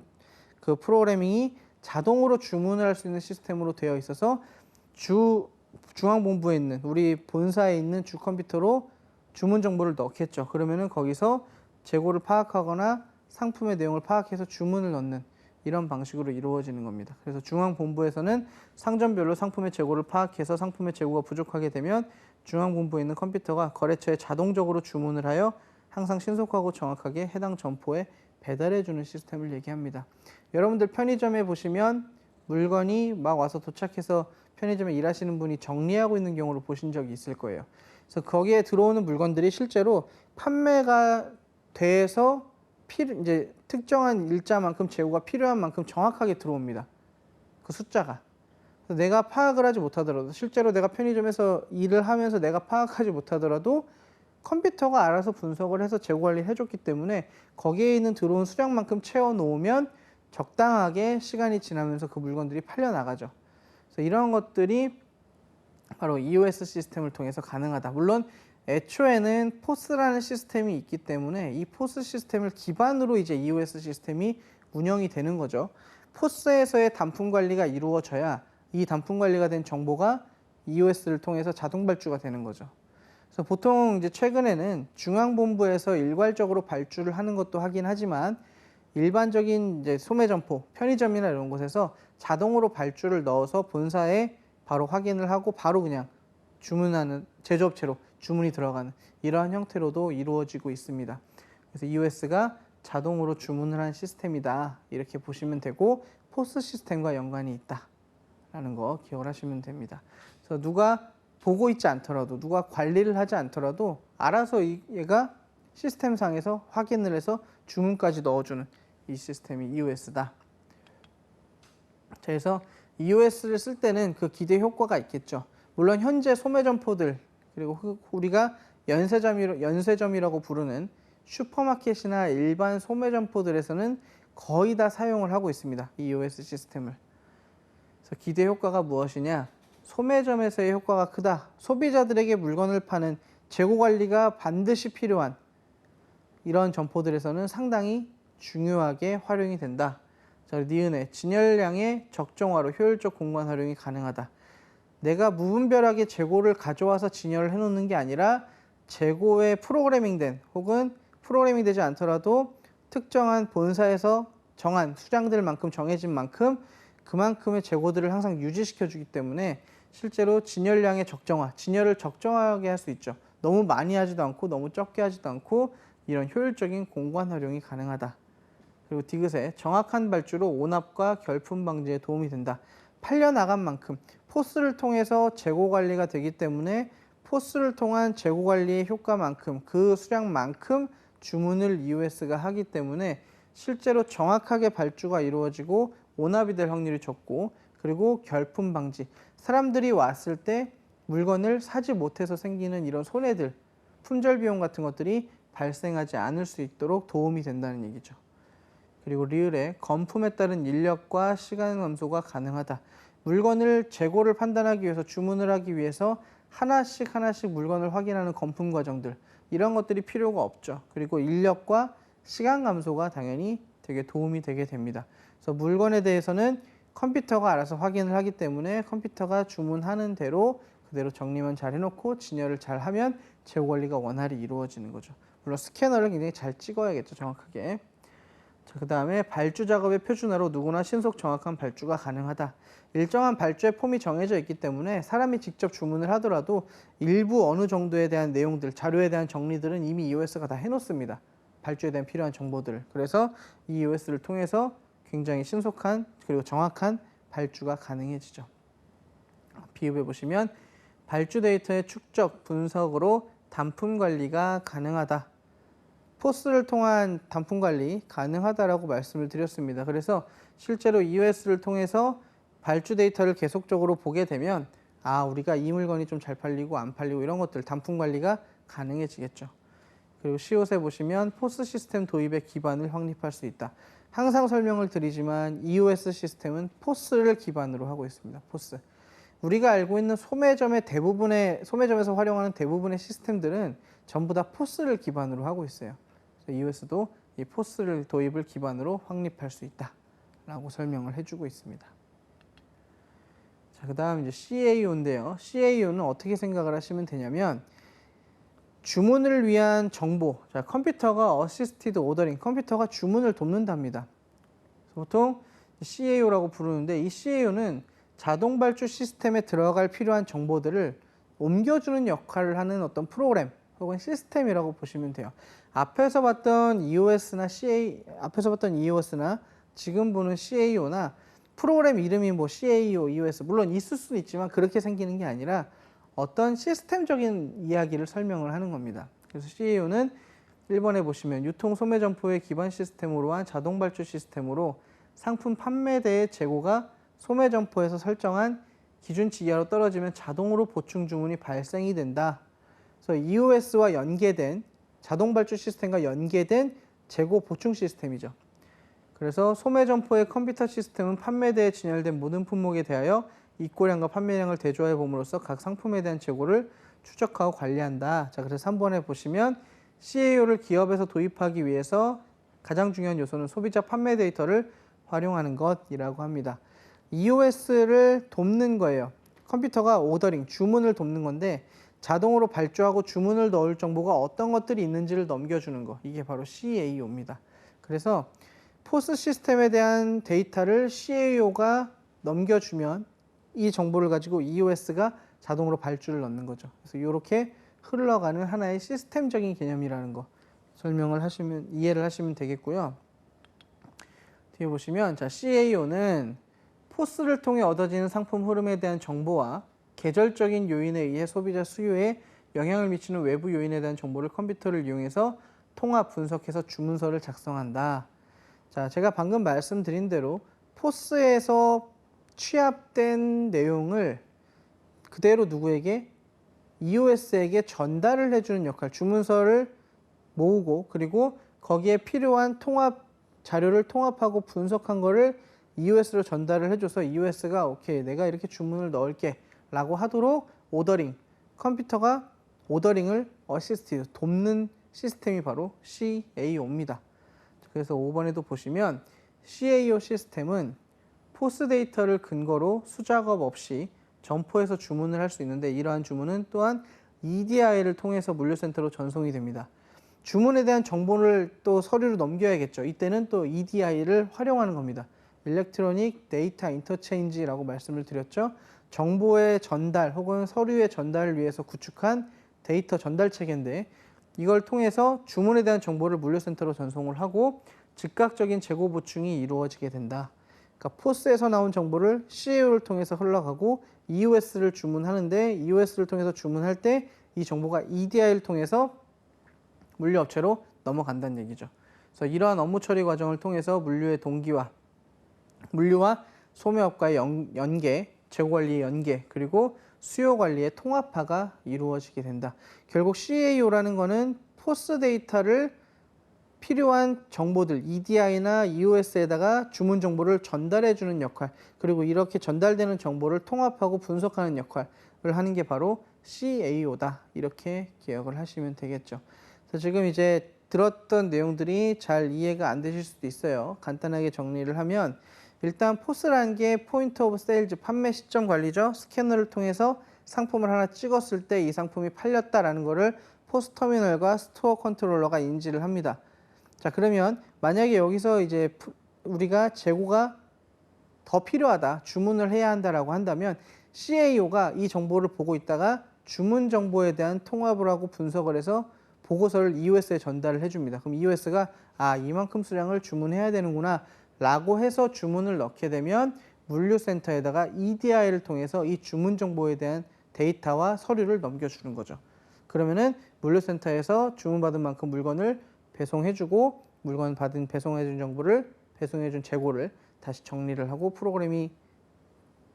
그 프로그래밍이 자동으로 주문을 할 수 있는 시스템으로 되어 있어서 중앙본부에 있는 우리 본사에 있는 주 컴퓨터로 주문 정보를 넣겠죠. 그러면은 거기서 재고를 파악하거나 상품의 내용을 파악해서 주문을 넣는 이런 방식으로 이루어지는 겁니다. 그래서 중앙본부에서는 상점별로 상품의 재고를 파악해서 상품의 재고가 부족하게 되면 중앙본부에 있는 컴퓨터가 거래처에 자동적으로 주문을 하여 항상 신속하고 정확하게 해당 점포에 배달해주는 시스템을 얘기합니다. 여러분들 편의점에 보시면 물건이 막 와서 도착해서 편의점에 일하시는 분이 정리하고 있는 경우를 보신 적이 있을 거예요. 그래서 거기에 들어오는 물건들이 실제로 판매가 돼서 이제 특정한 일자만큼 재고가 필요한 만큼 정확하게 들어옵니다. 그 숫자가. 내가 파악을 하지 못하더라도 실제로 내가 편의점에서 일을 하면서 내가 파악하지 못하더라도 컴퓨터가 알아서 분석을 해서 재고 관리를 해줬기 때문에 거기에 있는 들어온 수량만큼 채워 놓으면 적당하게 시간이 지나면서 그 물건들이 팔려 나가죠. 그래서 이런 것들이 바로 EOS 시스템을 통해서 가능하다. 물론 애초에는 포스라는 시스템이 있기 때문에 이 포스 시스템을 기반으로 이제 EOS 시스템이 운영이 되는 거죠. 포스에서의 단품 관리가 이루어져야 이 단품 관리가 된 정보가 EOS를 통해서 자동 발주가 되는 거죠. 그래서 보통 이제 최근에는 중앙본부에서 일괄적으로 발주를 하는 것도 하긴 하지만 일반적인 이제 소매점포, 편의점이나 이런 곳에서 자동으로 발주를 넣어서 본사에 바로 확인을 하고 바로 그냥 주문하는 제조업체로 주문이 들어가는 이러한 형태로도 이루어지고 있습니다. 그래서 EOS가 자동으로 주문을 한 시스템이다 이렇게 보시면 되고 포스 시스템과 연관이 있다라는 거 기억을 하시면 됩니다. 그래서 누가 보고 있지 않더라도 누가 관리를 하지 않더라도 알아서 얘가 시스템상에서 확인을 해서 주문까지 넣어주는 이 시스템이 EOS다. 그래서 EOS를 쓸 때는 그 기대 효과가 있겠죠. 물론 현재 소매점포들 그리고 우리가 연세점이라고 부르는 슈퍼마켓이나 일반 소매점포들에서는 거의 다 사용을 하고 있습니다. 이 EOS 시스템을. 그래서 기대 효과가 무엇이냐? 소매점에서의 효과가 크다. 소비자들에게 물건을 파는 재고 관리가 반드시 필요한 이런 점포들에서는 상당히 중요하게 활용이 된다. 자, 니은의 진열량의 적정화로 효율적 공간 활용이 가능하다. 내가 무분별하게 재고를 가져와서 진열을 해놓는 게 아니라 재고에 프로그래밍된 혹은 프로그래밍 되지 않더라도 특정한 본사에서 정한 수량들만큼 정해진 만큼 그만큼의 재고들을 항상 유지시켜주기 때문에 실제로 진열량의 적정화, 진열을 적정하게 할 수 있죠. 너무 많이 하지도 않고 너무 적게 하지도 않고 이런 효율적인 공간 활용이 가능하다. 그리고 디귿에 정확한 발주로 온압과 결품 방지에 도움이 된다. 팔려나간 만큼 포스를 통해서 재고 관리가 되기 때문에 포스를 통한 재고 관리의 효과만큼 그 수량만큼 주문을 EOS가 하기 때문에 실제로 정확하게 발주가 이루어지고 온압이 될 확률이 적고 그리고 결품 방지, 사람들이 왔을 때 물건을 사지 못해서 생기는 이런 손해들, 품절 비용 같은 것들이 발생하지 않을 수 있도록 도움이 된다는 얘기죠. 그리고 리을에 건품에 따른 인력과 시간 감소가 가능하다. 물건을 재고를 판단하기 위해서 주문을 하기 위해서 하나씩 물건을 확인하는 건품 과정들 이런 것들이 필요가 없죠. 그리고 인력과 시간 감소가 당연히 되게 도움이 되게 됩니다. 그래서 물건에 대해서는 컴퓨터가 알아서 확인을 하기 때문에 컴퓨터가 주문하는 대로 그대로 정리만 잘 해놓고 진열을 잘 하면 재고 관리가 원활히 이루어지는 거죠. 물론 스캐너를 굉장히 잘 찍어야겠죠, 정확하게. 자, 그 다음에 발주 작업의 표준화로 누구나 신속 정확한 발주가 가능하다. 일정한 발주의 폼이 정해져 있기 때문에 사람이 직접 주문을 하더라도 일부 어느 정도에 대한 내용들, 자료에 대한 정리들은 이미 EOS가 다 해놓습니다. 발주에 대한 필요한 정보들을. 그래서 이 EOS를 통해서 굉장히 신속한 그리고 정확한 발주가 가능해지죠. 비읍해 보시면 발주 데이터의 축적, 분석으로 단품 관리가 가능하다. 포스를 통한 단품 관리 가능하다라고 말씀을 드렸습니다. 그래서 실제로 EOS를 통해서 발주 데이터를 계속적으로 보게 되면 우리가 이 물건이 좀 잘 팔리고 안 팔리고 이런 것들 단품 관리가 가능해지겠죠. 그리고 시옷에 보시면 포스 시스템 도입의 기반을 확립할 수 있다. 항상 설명을 드리지만 EOS 시스템은 포스를 기반으로 하고 있습니다. 포스. 우리가 알고 있는 소매점에서 활용하는 대부분의 시스템들은 전부 다 포스를 기반으로 하고 있어요. EOS도 이 포스를 도입을 기반으로 확립할 수 있다라고 설명을 해주고 있습니다. 자, 그다음 이제 CAO인데요. CAO는 어떻게 생각을 하시면 되냐면 주문을 위한 정보, 자, 컴퓨터가 어시스티드 오더링, 컴퓨터가 주문을 돕는답니다. 보통 CAO라고 부르는데 이 CAO는 자동 발주 시스템에 들어갈 필요한 정보들을 옮겨주는 역할을 하는 어떤 프로그램 혹은 시스템이라고 보시면 돼요. 앞에서 봤던 EOS나 지금 보는 CAO나 프로그램 이름이 뭐 CAO, EOS 물론 있을 수도 있지만 그렇게 생기는 게 아니라 어떤 시스템적인 이야기를 설명을 하는 겁니다. 그래서 CAO는 1번에 보시면 유통 소매점포의 기반 시스템으로 한 자동 발주 시스템으로 상품 판매대의 재고가 소매점포에서 설정한 기준치 이하로 떨어지면 자동으로 보충 주문이 발생이 된다. 그래서 EOS와 연계된 자동 발주 시스템과 연계된 재고 보충 시스템이죠. 그래서 소매점포의 컴퓨터 시스템은 판매대에 진열된 모든 품목에 대하여 입고량과 판매량을 대조해 봄으로써 각 상품에 대한 재고를 추적하고 관리한다. 자, 그래서 3번에 보시면 CAO를 기업에서 도입하기 위해서 가장 중요한 요소는 소비자 판매 데이터를 활용하는 것이라고 합니다. EOS를 돕는 거예요. 컴퓨터가 오더링, 주문을 돕는 건데 자동으로 발주하고 주문을 넣을 정보가 어떤 것들이 있는지를 넘겨주는 거. 이게 바로 CAO입니다. 그래서 포스 시스템에 대한 데이터를 CAO가 넘겨주면 이 정보를 가지고 EOS가 자동으로 발주를 넣는 거죠. 그래서 이렇게 흘러가는 하나의 시스템적인 개념이라는 거 이해를 하시면 되겠고요. 뒤에 보시면 자, CAO는 포스를 통해 얻어지는 상품 흐름에 대한 정보와 계절적인 요인에 의해 소비자 수요에 영향을 미치는 외부 요인에 대한 정보를 컴퓨터를 이용해서 통합 분석해서 주문서를 작성한다. 자, 제가 방금 말씀드린 대로 포스에서 취합된 내용을 그대로 누구에게? EOS에게 전달을 해주는 역할, 주문서를 모으고 그리고 거기에 필요한 통합 자료를 통합하고 분석한 거를 EOS로 전달을 해줘서 EOS가 오케이, 내가 이렇게 주문을 넣을게 라고 하도록 오더링, 컴퓨터가 오더링을 어시스트, 돕는 시스템이 바로 CAO입니다. 그래서 5번에도 보시면 CAO 시스템은 포스 데이터를 근거로 수작업 없이 점포에서 주문을 할 수 있는데 이러한 주문은 또한 EDI를 통해서 물류센터로 전송이 됩니다. 주문에 대한 정보를 또 서류로 넘겨야겠죠. 이때는 또 EDI를 활용하는 겁니다. 일렉트로닉 데이터 인터체인지라고 말씀을 드렸죠. 정보의 전달 혹은 서류의 전달을 위해서 구축한 데이터 전달 체계인데 이걸 통해서 주문에 대한 정보를 물류센터로 전송을 하고 즉각적인 재고 보충이 이루어지게 된다. 그러니까 포스에서 나온 정보를 CAO를 통해서 흘러가고 EOS를 주문하는데 EOS를 통해서 주문할 때 이 정보가 EDI를 통해서 물류업체로 넘어간다는 얘기죠. 그래서 이러한 업무 처리 과정을 통해서 물류와 소매업과의 연계, 재고관리의 연계, 그리고 수요관리의 통합화가 이루어지게 된다. 결국 CAO라는 거는 포스 데이터를 필요한 정보들, EDI나 EOS에다가 주문 정보를 전달해주는 역할, 그리고 이렇게 전달되는 정보를 통합하고 분석하는 역할을 하는 게 바로 CAO다. 이렇게 기억을 하시면 되겠죠. 그래서 지금 이제 들었던 내용들이 잘 이해가 안 되실 수도 있어요. 간단하게 정리를 하면 일단 포스라는 게 포인트 오브 세일즈, 판매 시점 관리죠. 스캐너를 통해서 상품을 하나 찍었을 때 이 상품이 팔렸다라는 거를 포스 터미널과 스토어 컨트롤러가 인지를 합니다. 자, 그러면 만약에 여기서 이제 우리가 재고가 더 필요하다, 주문을 해야 한다라고 한다면 CAO가 이 정보를 보고 있다가 주문 정보에 대한 통합을 하고 분석을 해서 보고서를 EOS에 전달을 해줍니다. 그럼 EOS가 이만큼 수량을 주문해야 되는구나 라고 해서 주문을 넣게 되면 물류센터에다가 EDI를 통해서 이 주문 정보에 대한 데이터와 서류를 넘겨주는 거죠. 그러면은 물류센터에서 주문받은 만큼 물건을 배송해주고 물건 받은 배송해준 정보를 배송해준 재고를 다시 정리를 하고 프로그램이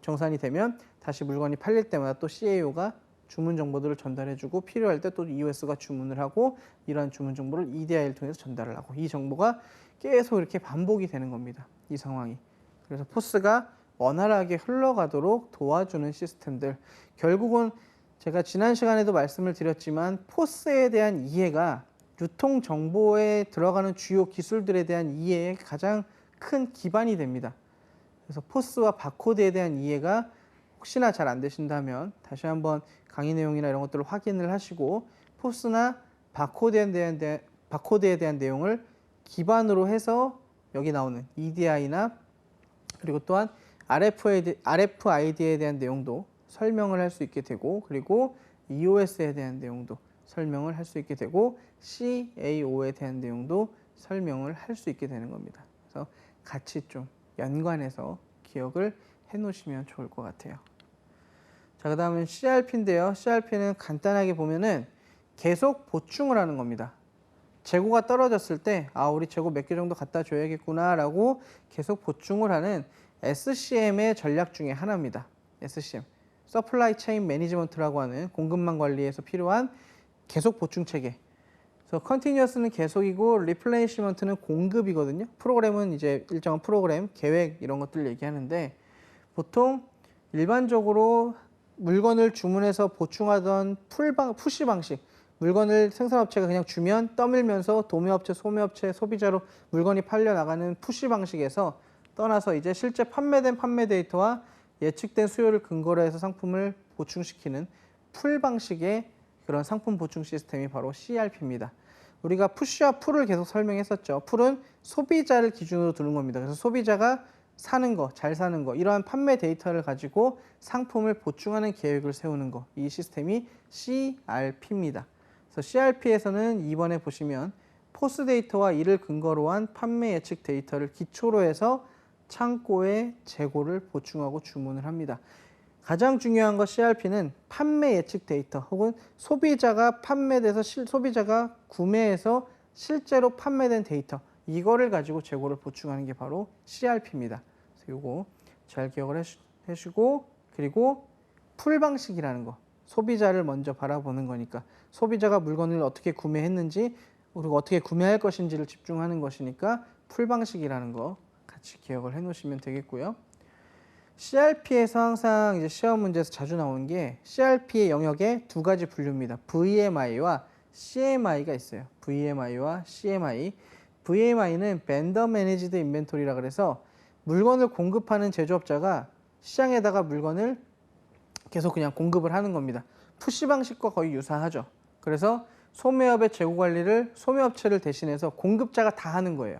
정산이 되면 다시 물건이 팔릴 때마다 또 CAO가 주문 정보들을 전달해주고 필요할 때 또 EOS가 주문을 하고 이러한 주문 정보를 EDI를 통해서 전달을 하고 이 정보가 계속 이렇게 반복이 되는 겁니다. 이 상황이. 그래서 포스가 원활하게 흘러가도록 도와주는 시스템들. 결국은 제가 지난 시간에도 말씀을 드렸지만 포스에 대한 이해가 유통 정보에 들어가는 주요 기술들에 대한 이해의 가장 큰 기반이 됩니다. 그래서 포스와 바코드에 대한 이해가 혹시나 잘 안 되신다면 다시 한번 강의 내용이나 이런 것들을 확인을 하시고 포스나 바코드에 대한 내용을 기반으로 해서 여기 나오는 EDI나 그리고 또한 RFID에 대한 내용도 설명을 할 수 있게 되고 그리고 EOS에 대한 내용도 설명을 할 수 있게 되고 CAO에 대한 내용도 설명을 할 수 있게 되는 겁니다. 그래서 같이 좀 연관해서 기억을 해 놓으시면 좋을 것 같아요. 자, 그 다음은 CRP인데요. CRP는 간단하게 보면은 계속 보충을 하는 겁니다. 재고가 떨어졌을 때 우리 재고 몇 개 정도 갖다 줘야겠구나 라고 계속 보충을 하는 SCM의 전략 중에 하나입니다. SCM. 서플라이 체인 매니지먼트라고 하는 공급망 관리에서 필요한 계속 보충 체계. 그래서 컨티뉴어스는 계속이고 리플레니시먼트는 공급이거든요. 프로그램은 이제 일정한 프로그램, 계획 이런 것들 얘기하는데 보통 일반적으로 물건을 주문해서 보충하던 푸시 방식, 물건을 생산업체가 그냥 주면 떠밀면서 도매업체, 소매업체, 소비자로 물건이 팔려나가는 푸시 방식에서 떠나서 이제 실제 판매된 판매 데이터와 예측된 수요를 근거로 해서 상품을 보충시키는 풀 방식의 그런 상품 보충 시스템이 바로 CRP입니다. 우리가 푸시와 풀을 계속 설명했었죠. 풀은 소비자를 기준으로 두는 겁니다. 그래서 소비자가 사는 거, 잘 사는 거, 이러한 판매 데이터를 가지고 상품을 보충하는 계획을 세우는 거. 이 시스템이 CRP입니다. 그래서 CRP에서는 이번에 보시면 포스 데이터와 이를 근거로 한 판매 예측 데이터를 기초로 해서 창고에 재고를 보충하고 주문을 합니다. 가장 중요한 것 CRP는 판매 예측 데이터 혹은 소비자가 소비자가 구매해서 실제로 판매된 데이터 이거를 가지고 재고를 보충하는 게 바로 CRP입니다. 그래서 이거 잘 기억을 해주시고 그리고 풀 방식이라는 거 소비자를 먼저 바라보는 거니까 소비자가 물건을 어떻게 구매했는지 그리고 어떻게 구매할 것인지를 집중하는 것이니까 풀 방식이라는 거 같이 기억을 해 놓으시면 되겠고요. CRP에서 항상 이제 시험 문제에서 자주 나오는 게 CRP의 영역에 두 가지 분류입니다. VMI와 CMI가 있어요. VMI와 CMI. VMI는 Vendor Managed Inventory라 그래서 물건을 공급하는 제조업자가 시장에다가 물건을 계속 그냥 공급을 하는 겁니다. 푸시 방식과 거의 유사하죠. 그래서 소매업의 재고 관리를 소매업체를 대신해서 공급자가 다 하는 거예요.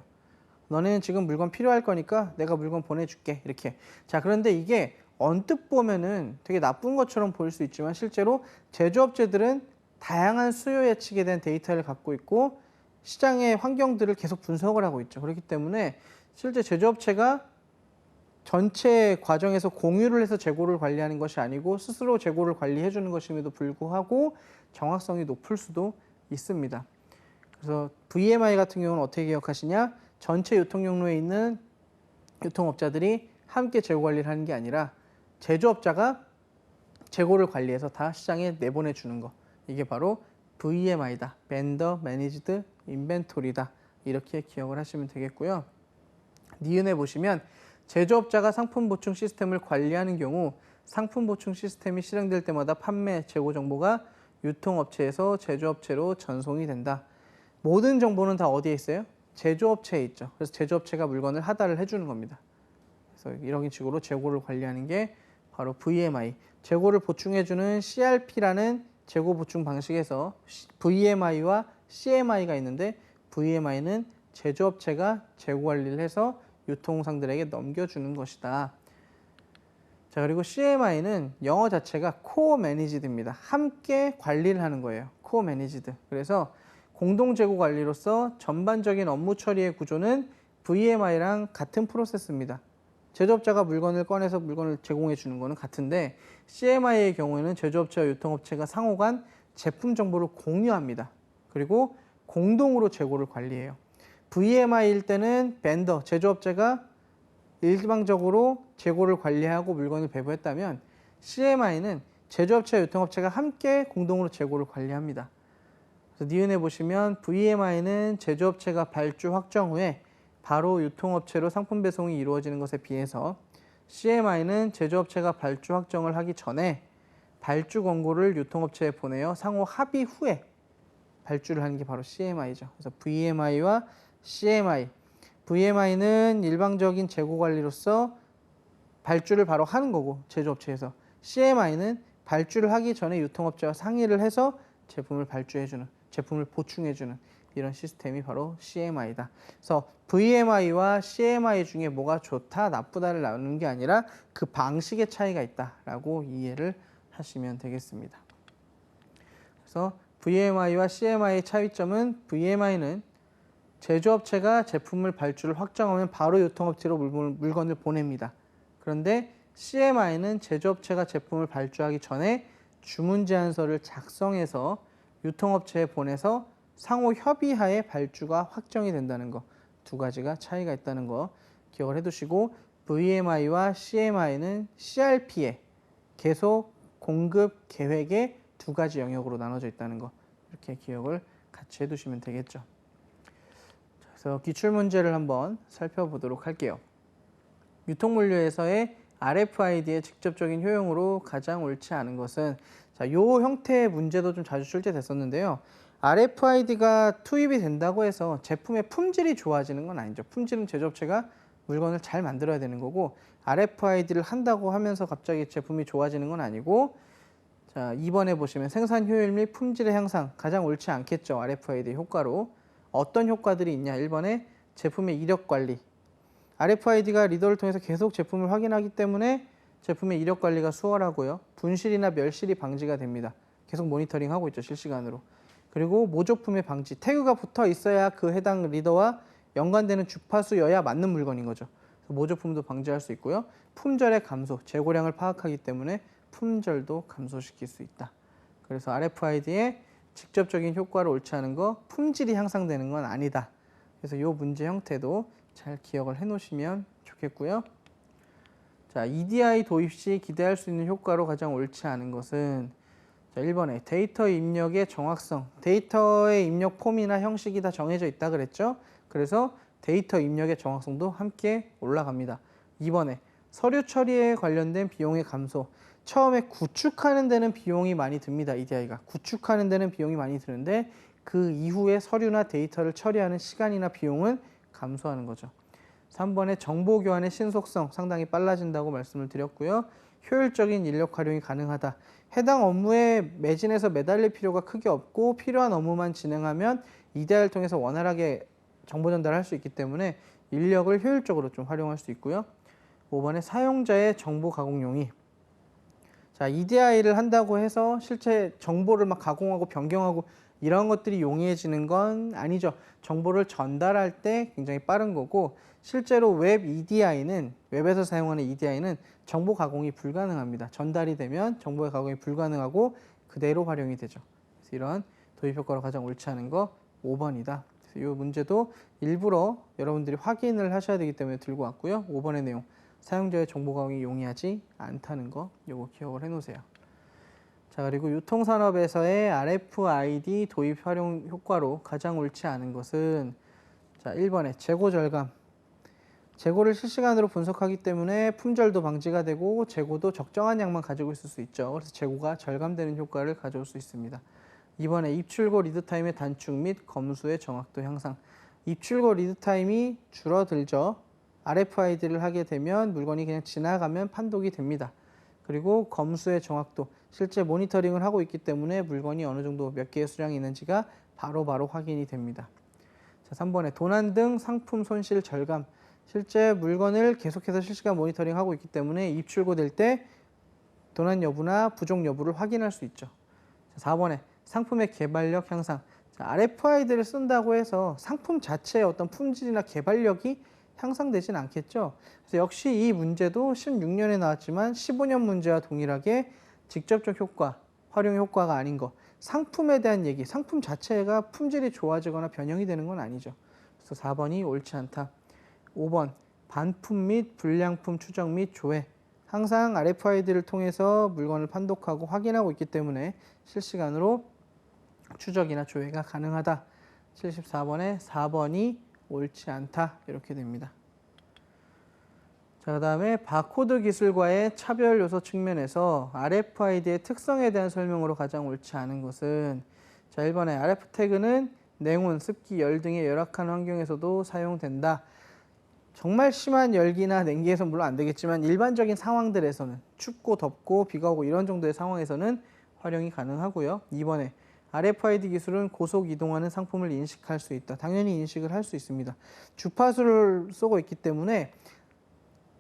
너네는 지금 물건 필요할 거니까 내가 물건 보내줄게 이렇게. 자, 그런데 이게 언뜻 보면은 되게 나쁜 것처럼 보일 수 있지만 실제로 제조업체들은 다양한 수요 예측에 대한 데이터를 갖고 있고 시장의 환경들을 계속 분석을 하고 있죠. 그렇기 때문에 실제 제조업체가 전체 과정에서 공유를 해서 재고를 관리하는 것이 아니고 스스로 재고를 관리해 주는 것임에도 불구하고 정확성이 높을 수도 있습니다. 그래서 VMI 같은 경우는 어떻게 기억하시냐? 전체 유통용로에 있는 유통업자들이 함께 재고 관리를 하는 게 아니라 제조업자가 재고를 관리해서 다 시장에 내보내 주는 거. 이게 바로 VMI다. Vendor Managed Inventory다. 이렇게 기억을 하시면 되겠고요. 니은에 보시면 제조업자가 상품 보충 시스템을 관리하는 경우 상품 보충 시스템이 실행될 때마다 판매, 재고 정보가 유통업체에서 제조업체로 전송이 된다. 모든 정보는 다 어디에 있어요? 제조업체에 있죠. 그래서 제조업체가 물건을 하달을 해주는 겁니다. 그래서 이런 식으로 재고를 관리하는 게 바로 VMI. 재고를 보충해주는 CRP라는 재고 보충 방식에서 VMI와 CMI가 있는데 VMI는 제조업체가 재고 관리를 해서 유통상들에게 넘겨주는 것이다. 자, 그리고 CMI는 영어 자체가 Co-Managed입니다. 함께 관리를 하는 거예요. Co-Managed. 그래서 공동 재고 관리로서 전반적인 업무 처리의 구조는 VMI랑 같은 프로세스입니다. 제조업자가 물건을 꺼내서 물건을 제공해 주는 거는 같은데 CMI의 경우에는 제조업체와 유통업체가 상호간 제품 정보를 공유합니다. 그리고 공동으로 재고를 관리해요. VMI일 때는 벤더, 제조업체가 일방적으로 재고를 관리하고 물건을 배부했다면 CMI는 제조업체와 유통업체가 함께 공동으로 재고를 관리합니다. 그래서 니은에 보시면 VMI는 제조업체가 발주 확정 후에 바로 유통업체로 상품 배송이 이루어지는 것에 비해서 CMI는 제조업체가 발주 확정을 하기 전에 발주 권고를 유통업체에 보내어 상호 합의 후에 발주를 하는 게 바로 CMI죠. 그래서 VMI와 CMI. VMI는 일방적인 재고 관리로서 발주를 바로 하는 거고 제조업체에서 CMI는 발주를 하기 전에 유통업체와 상의를 해서 제품을 발주해주는 제품을 보충해주는 이런 시스템이 바로 CMI다. 그래서 VMI와 CMI 중에 뭐가 좋다, 나쁘다를 나누는 게 아니라 그 방식의 차이가 있다라고 이해를 하시면 되겠습니다. 그래서 VMI와 CMI의 차이점은 VMI는 제조업체가 제품을 발주를 확정하면 바로 유통업체로 물건을 보냅니다. 그런데 CMI는 제조업체가 제품을 발주하기 전에 주문 제안서를 작성해서 유통업체에 보내서 상호 협의하에 발주가 확정이 된다는 거. 두 가지가 차이가 있다는 거 기억을 해두시고 VMI와 CMI는 CRP에 계속 공급, 계획의 두 가지 영역으로 나눠져 있다는 거 이렇게 기억을 같이 해두시면 되겠죠. 그래서 기출문제를 한번 살펴보도록 할게요. 유통물류에서의 RFID의 직접적인 효용으로 가장 옳지 않은 것은 자, 요 형태의 문제도 좀 자주 출제됐었는데요. RFID가 투입이 된다고 해서 제품의 품질이 좋아지는 건 아니죠. 품질은 제조업체가 물건을 잘 만들어야 되는 거고 RFID를 한다고 하면서 갑자기 제품이 좋아지는 건 아니고 자, 2번에 보시면 생산 효율 및 품질의 향상 가장 옳지 않겠죠. RFID 효과로. 어떤 효과들이 있냐. 1번에 제품의 이력 관리. RFID가 리더를 통해서 계속 제품을 확인하기 때문에 제품의 이력 관리가 수월하고요. 분실이나 멸실이 방지가 됩니다. 계속 모니터링하고 있죠. 실시간으로. 그리고 모조품의 방지. 태그가 붙어 있어야 그 해당 리더와 연관되는 주파수여야 맞는 물건인 거죠. 그래서 모조품도 방지할 수 있고요. 품절의 감소, 재고량을 파악하기 때문에 품절도 감소시킬 수 있다. 그래서 RFID의 직접적인 효과를 옳지 않은 거, 품질이 향상되는 건 아니다. 그래서 이 문제 형태도 잘 기억을 해 놓으시면 좋겠고요. 자, EDI 도입 시 기대할 수 있는 효과로 가장 옳지 않은 것은 자, 1번에 데이터 입력의 정확성. 데이터의 입력 폼이나 형식이 다 정해져 있다 그랬죠? 그래서 데이터 입력의 정확성도 함께 올라갑니다. 2번에 서류 처리에 관련된 비용의 감소. 처음에 구축하는 데는 비용이 많이 듭니다. EDI가. 구축하는 데는 비용이 많이 드는데 그 이후에 서류나 데이터를 처리하는 시간이나 비용은 감소하는 거죠. 3번에 정보 교환의 신속성 상당히 빨라진다고 말씀을 드렸고요. 효율적인 인력 활용이 가능하다. 해당 업무에 매진해서 매달릴 필요가 크게 없고 필요한 업무만 진행하면 EDI를 통해서 원활하게 정보 전달을 할 수 있기 때문에 인력을 효율적으로 좀 활용할 수 있고요. 5번에 사용자의 정보 가공용이 자, EDI를 한다고 해서 실제 정보를 막 가공하고 변경하고 이런 것들이 용이해지는 건 아니죠. 정보를 전달할 때 굉장히 빠른 거고 실제로 웹 EDI는 웹에서 사용하는 EDI는 정보 가공이 불가능합니다. 전달이 되면 정보의 가공이 불가능하고 그대로 활용이 되죠. 그래서 이런 도입 효과로 가장 옳지 않은 거 5번이다. 이 문제도 일부러 여러분들이 확인을 하셔야 되기 때문에 들고 왔고요. 5번의 내용. 사용자의 정보 가공이 용이하지 않다는 거 요거 기억을 해 놓으세요. 자, 그리고 유통산업에서의 RFID 도입 활용 효과로 가장 옳지 않은 것은 자, 1번에 재고 절감. 재고를 실시간으로 분석하기 때문에 품절도 방지가 되고 재고도 적정한 양만 가지고 있을 수 있죠. 그래서 재고가 절감되는 효과를 가져올 수 있습니다. 2번에 입출고 리드타임의 단축 및 검수의 정확도 향상. 입출고 리드타임이 줄어들죠. RFID를 하게 되면 물건이 그냥 지나가면 판독이 됩니다. 그리고 검수의 정확도. 실제 모니터링을 하고 있기 때문에 물건이 어느 정도 몇 개의 수량이 있는지가 바로바로 확인이 됩니다. 자, 3번에 도난 등 상품 손실 절감. 실제 물건을 계속해서 실시간 모니터링하고 있기 때문에 입출고될 때 도난 여부나 부족 여부를 확인할 수 있죠. 자, 4번에 상품의 개발력 향상. 자, RFID를 쓴다고 해서 상품 자체의 어떤 품질이나 개발력이 향상되진 않겠죠. 그래서 역시 이 문제도 16년에 나왔지만 15년 문제와 동일하게 직접적 효과, 활용 효과가 아닌 것, 상품에 대한 얘기, 상품 자체가 품질이 좋아지거나 변형이 되는 건 아니죠. 그래서 4번이 옳지 않다. 5번, 반품 및 불량품 추적 및 조회. 항상 RFID를 통해서 물건을 판독하고 확인하고 있기 때문에 실시간으로 추적이나 조회가 가능하다. 74번에 4번이 옳지 않다. 이렇게 됩니다. 자, 그 다음에 바코드 기술과의 차별 요소 측면에서 RFID의 특성에 대한 설명으로 가장 옳지 않은 것은 자, 1번에 RF 태그는 냉온, 습기, 열 등의 열악한 환경에서도 사용된다. 정말 심한 열기나 냉기에서 물론 안 되겠지만 일반적인 상황들에서는 춥고 덥고 비가 오고 이런 정도의 상황에서는 활용이 가능하고요. 2번에 RFID 기술은 고속 이동하는 상품을 인식할 수 있다. 당연히 인식을 할 수 있습니다. 주파수를 쏘고 있기 때문에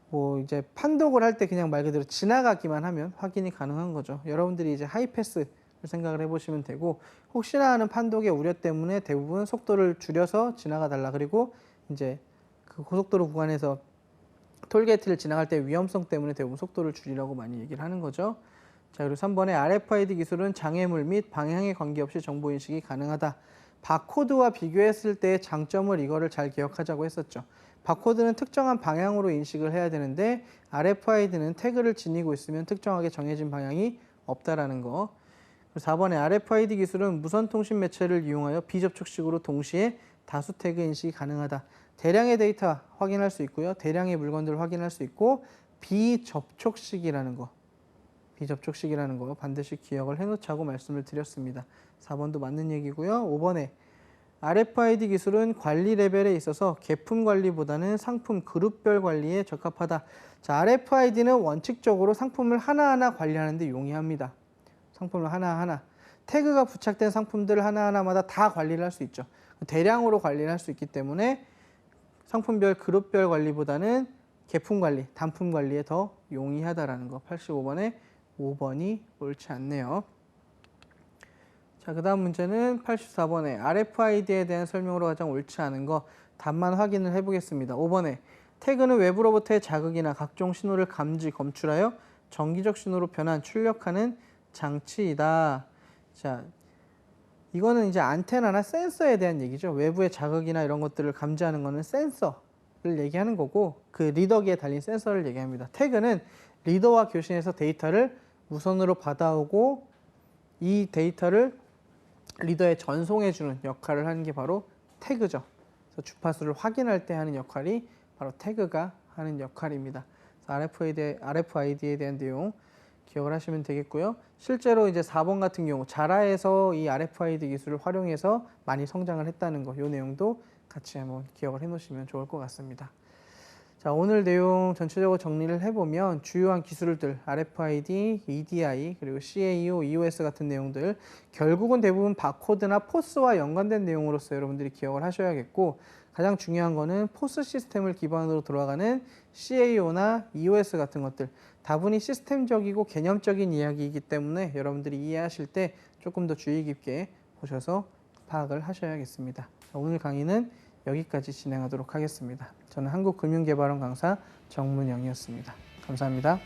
뭐 이제 판독을 할 때 그냥 말 그대로 지나가기만 하면 확인이 가능한 거죠. 여러분들이 이제 하이패스를 생각을 해보시면 되고 혹시나 하는 판독의 우려 때문에 대부분 속도를 줄여서 지나가 달라. 그리고 이제 그 고속도로 구간에서 톨게이트를 지나갈 때 위험성 때문에 대부분 속도를 줄이라고 많이 얘기를 하는 거죠. 자, 그리고 3번에 RFID 기술은 장애물 및 방향에 관계없이 정보 인식이 가능하다. 바코드와 비교했을 때의 장점을 이거를 잘 기억하자고 했었죠. 바코드는 특정한 방향으로 인식을 해야 되는데 RFID는 태그를 지니고 있으면 특정하게 정해진 방향이 없다라는 거. 4번에 RFID 기술은 무선 통신 매체를 이용하여 비접촉식으로 동시에 다수 태그 인식이 가능하다. 대량의 데이터 확인할 수 있고요. 대량의 물건들을 확인할 수 있고 비접촉식이라는 거. 비접촉식이라는 거 반드시 기억을 해놓자고 말씀을 드렸습니다. 4번도 맞는 얘기고요. 5번에 RFID 기술은 관리 레벨에 있어서 제품 관리보다는 상품 그룹별 관리에 적합하다. 자, RFID는 원칙적으로 상품을 하나하나 관리하는 데 용이합니다. 상품을 하나하나. 태그가 부착된 상품들 하나하나마다 다 관리를 할 수 있죠. 대량으로 관리를 할 수 있기 때문에 상품별 그룹별 관리보다는 제품 관리, 단품 관리에 더 용이하다라는 거. 85번에 5번이 옳지 않네요. 자, 그 다음 문제는 84번에 RFID에 대한 설명으로 가장 옳지 않은 거 답만 확인을 해보겠습니다. 5번에 태그는 외부로부터의 자극이나 각종 신호를 감지, 검출하여 정기적 신호로 변환, 출력하는 장치이다. 자, 이거는 이제 안테나나 센서에 대한 얘기죠. 외부의 자극이나 이런 것들을 감지하는 거는 센서를 얘기하는 거고 그 리더기에 달린 센서를 얘기합니다. 태그는 리더와 교신해서 데이터를 무선으로 받아오고 이 데이터를 리더에 전송해주는 역할을 하는 게 바로 태그죠. 그래서 주파수를 확인할 때 하는 역할이 바로 태그가 하는 역할입니다. RFID에 대한 내용 기억을 하시면 되겠고요. 실제로 이제 4번 같은 경우 자라에서 이 RFID 기술을 활용해서 많이 성장을 했다는 거, 이 내용도 같이 한번 기억을 해놓으시면 좋을 것 같습니다. 자, 오늘 내용 전체적으로 정리를 해보면 주요한 기술들 RFID, EDI, 그리고 CAO, EOS 같은 내용들 결국은 대부분 바코드나 포스와 연관된 내용으로서 여러분들이 기억을 하셔야겠고 가장 중요한 거는 포스 시스템을 기반으로 돌아가는 CAO나 EOS 같은 것들 다분히 시스템적이고 개념적인 이야기이기 때문에 여러분들이 이해하실 때 조금 더 주의 깊게 보셔서 파악을 하셔야겠습니다. 자, 오늘 강의는 여기까지 진행하도록 하겠습니다. 저는 한국금융개발원 강사 정문영이었습니다. 감사합니다.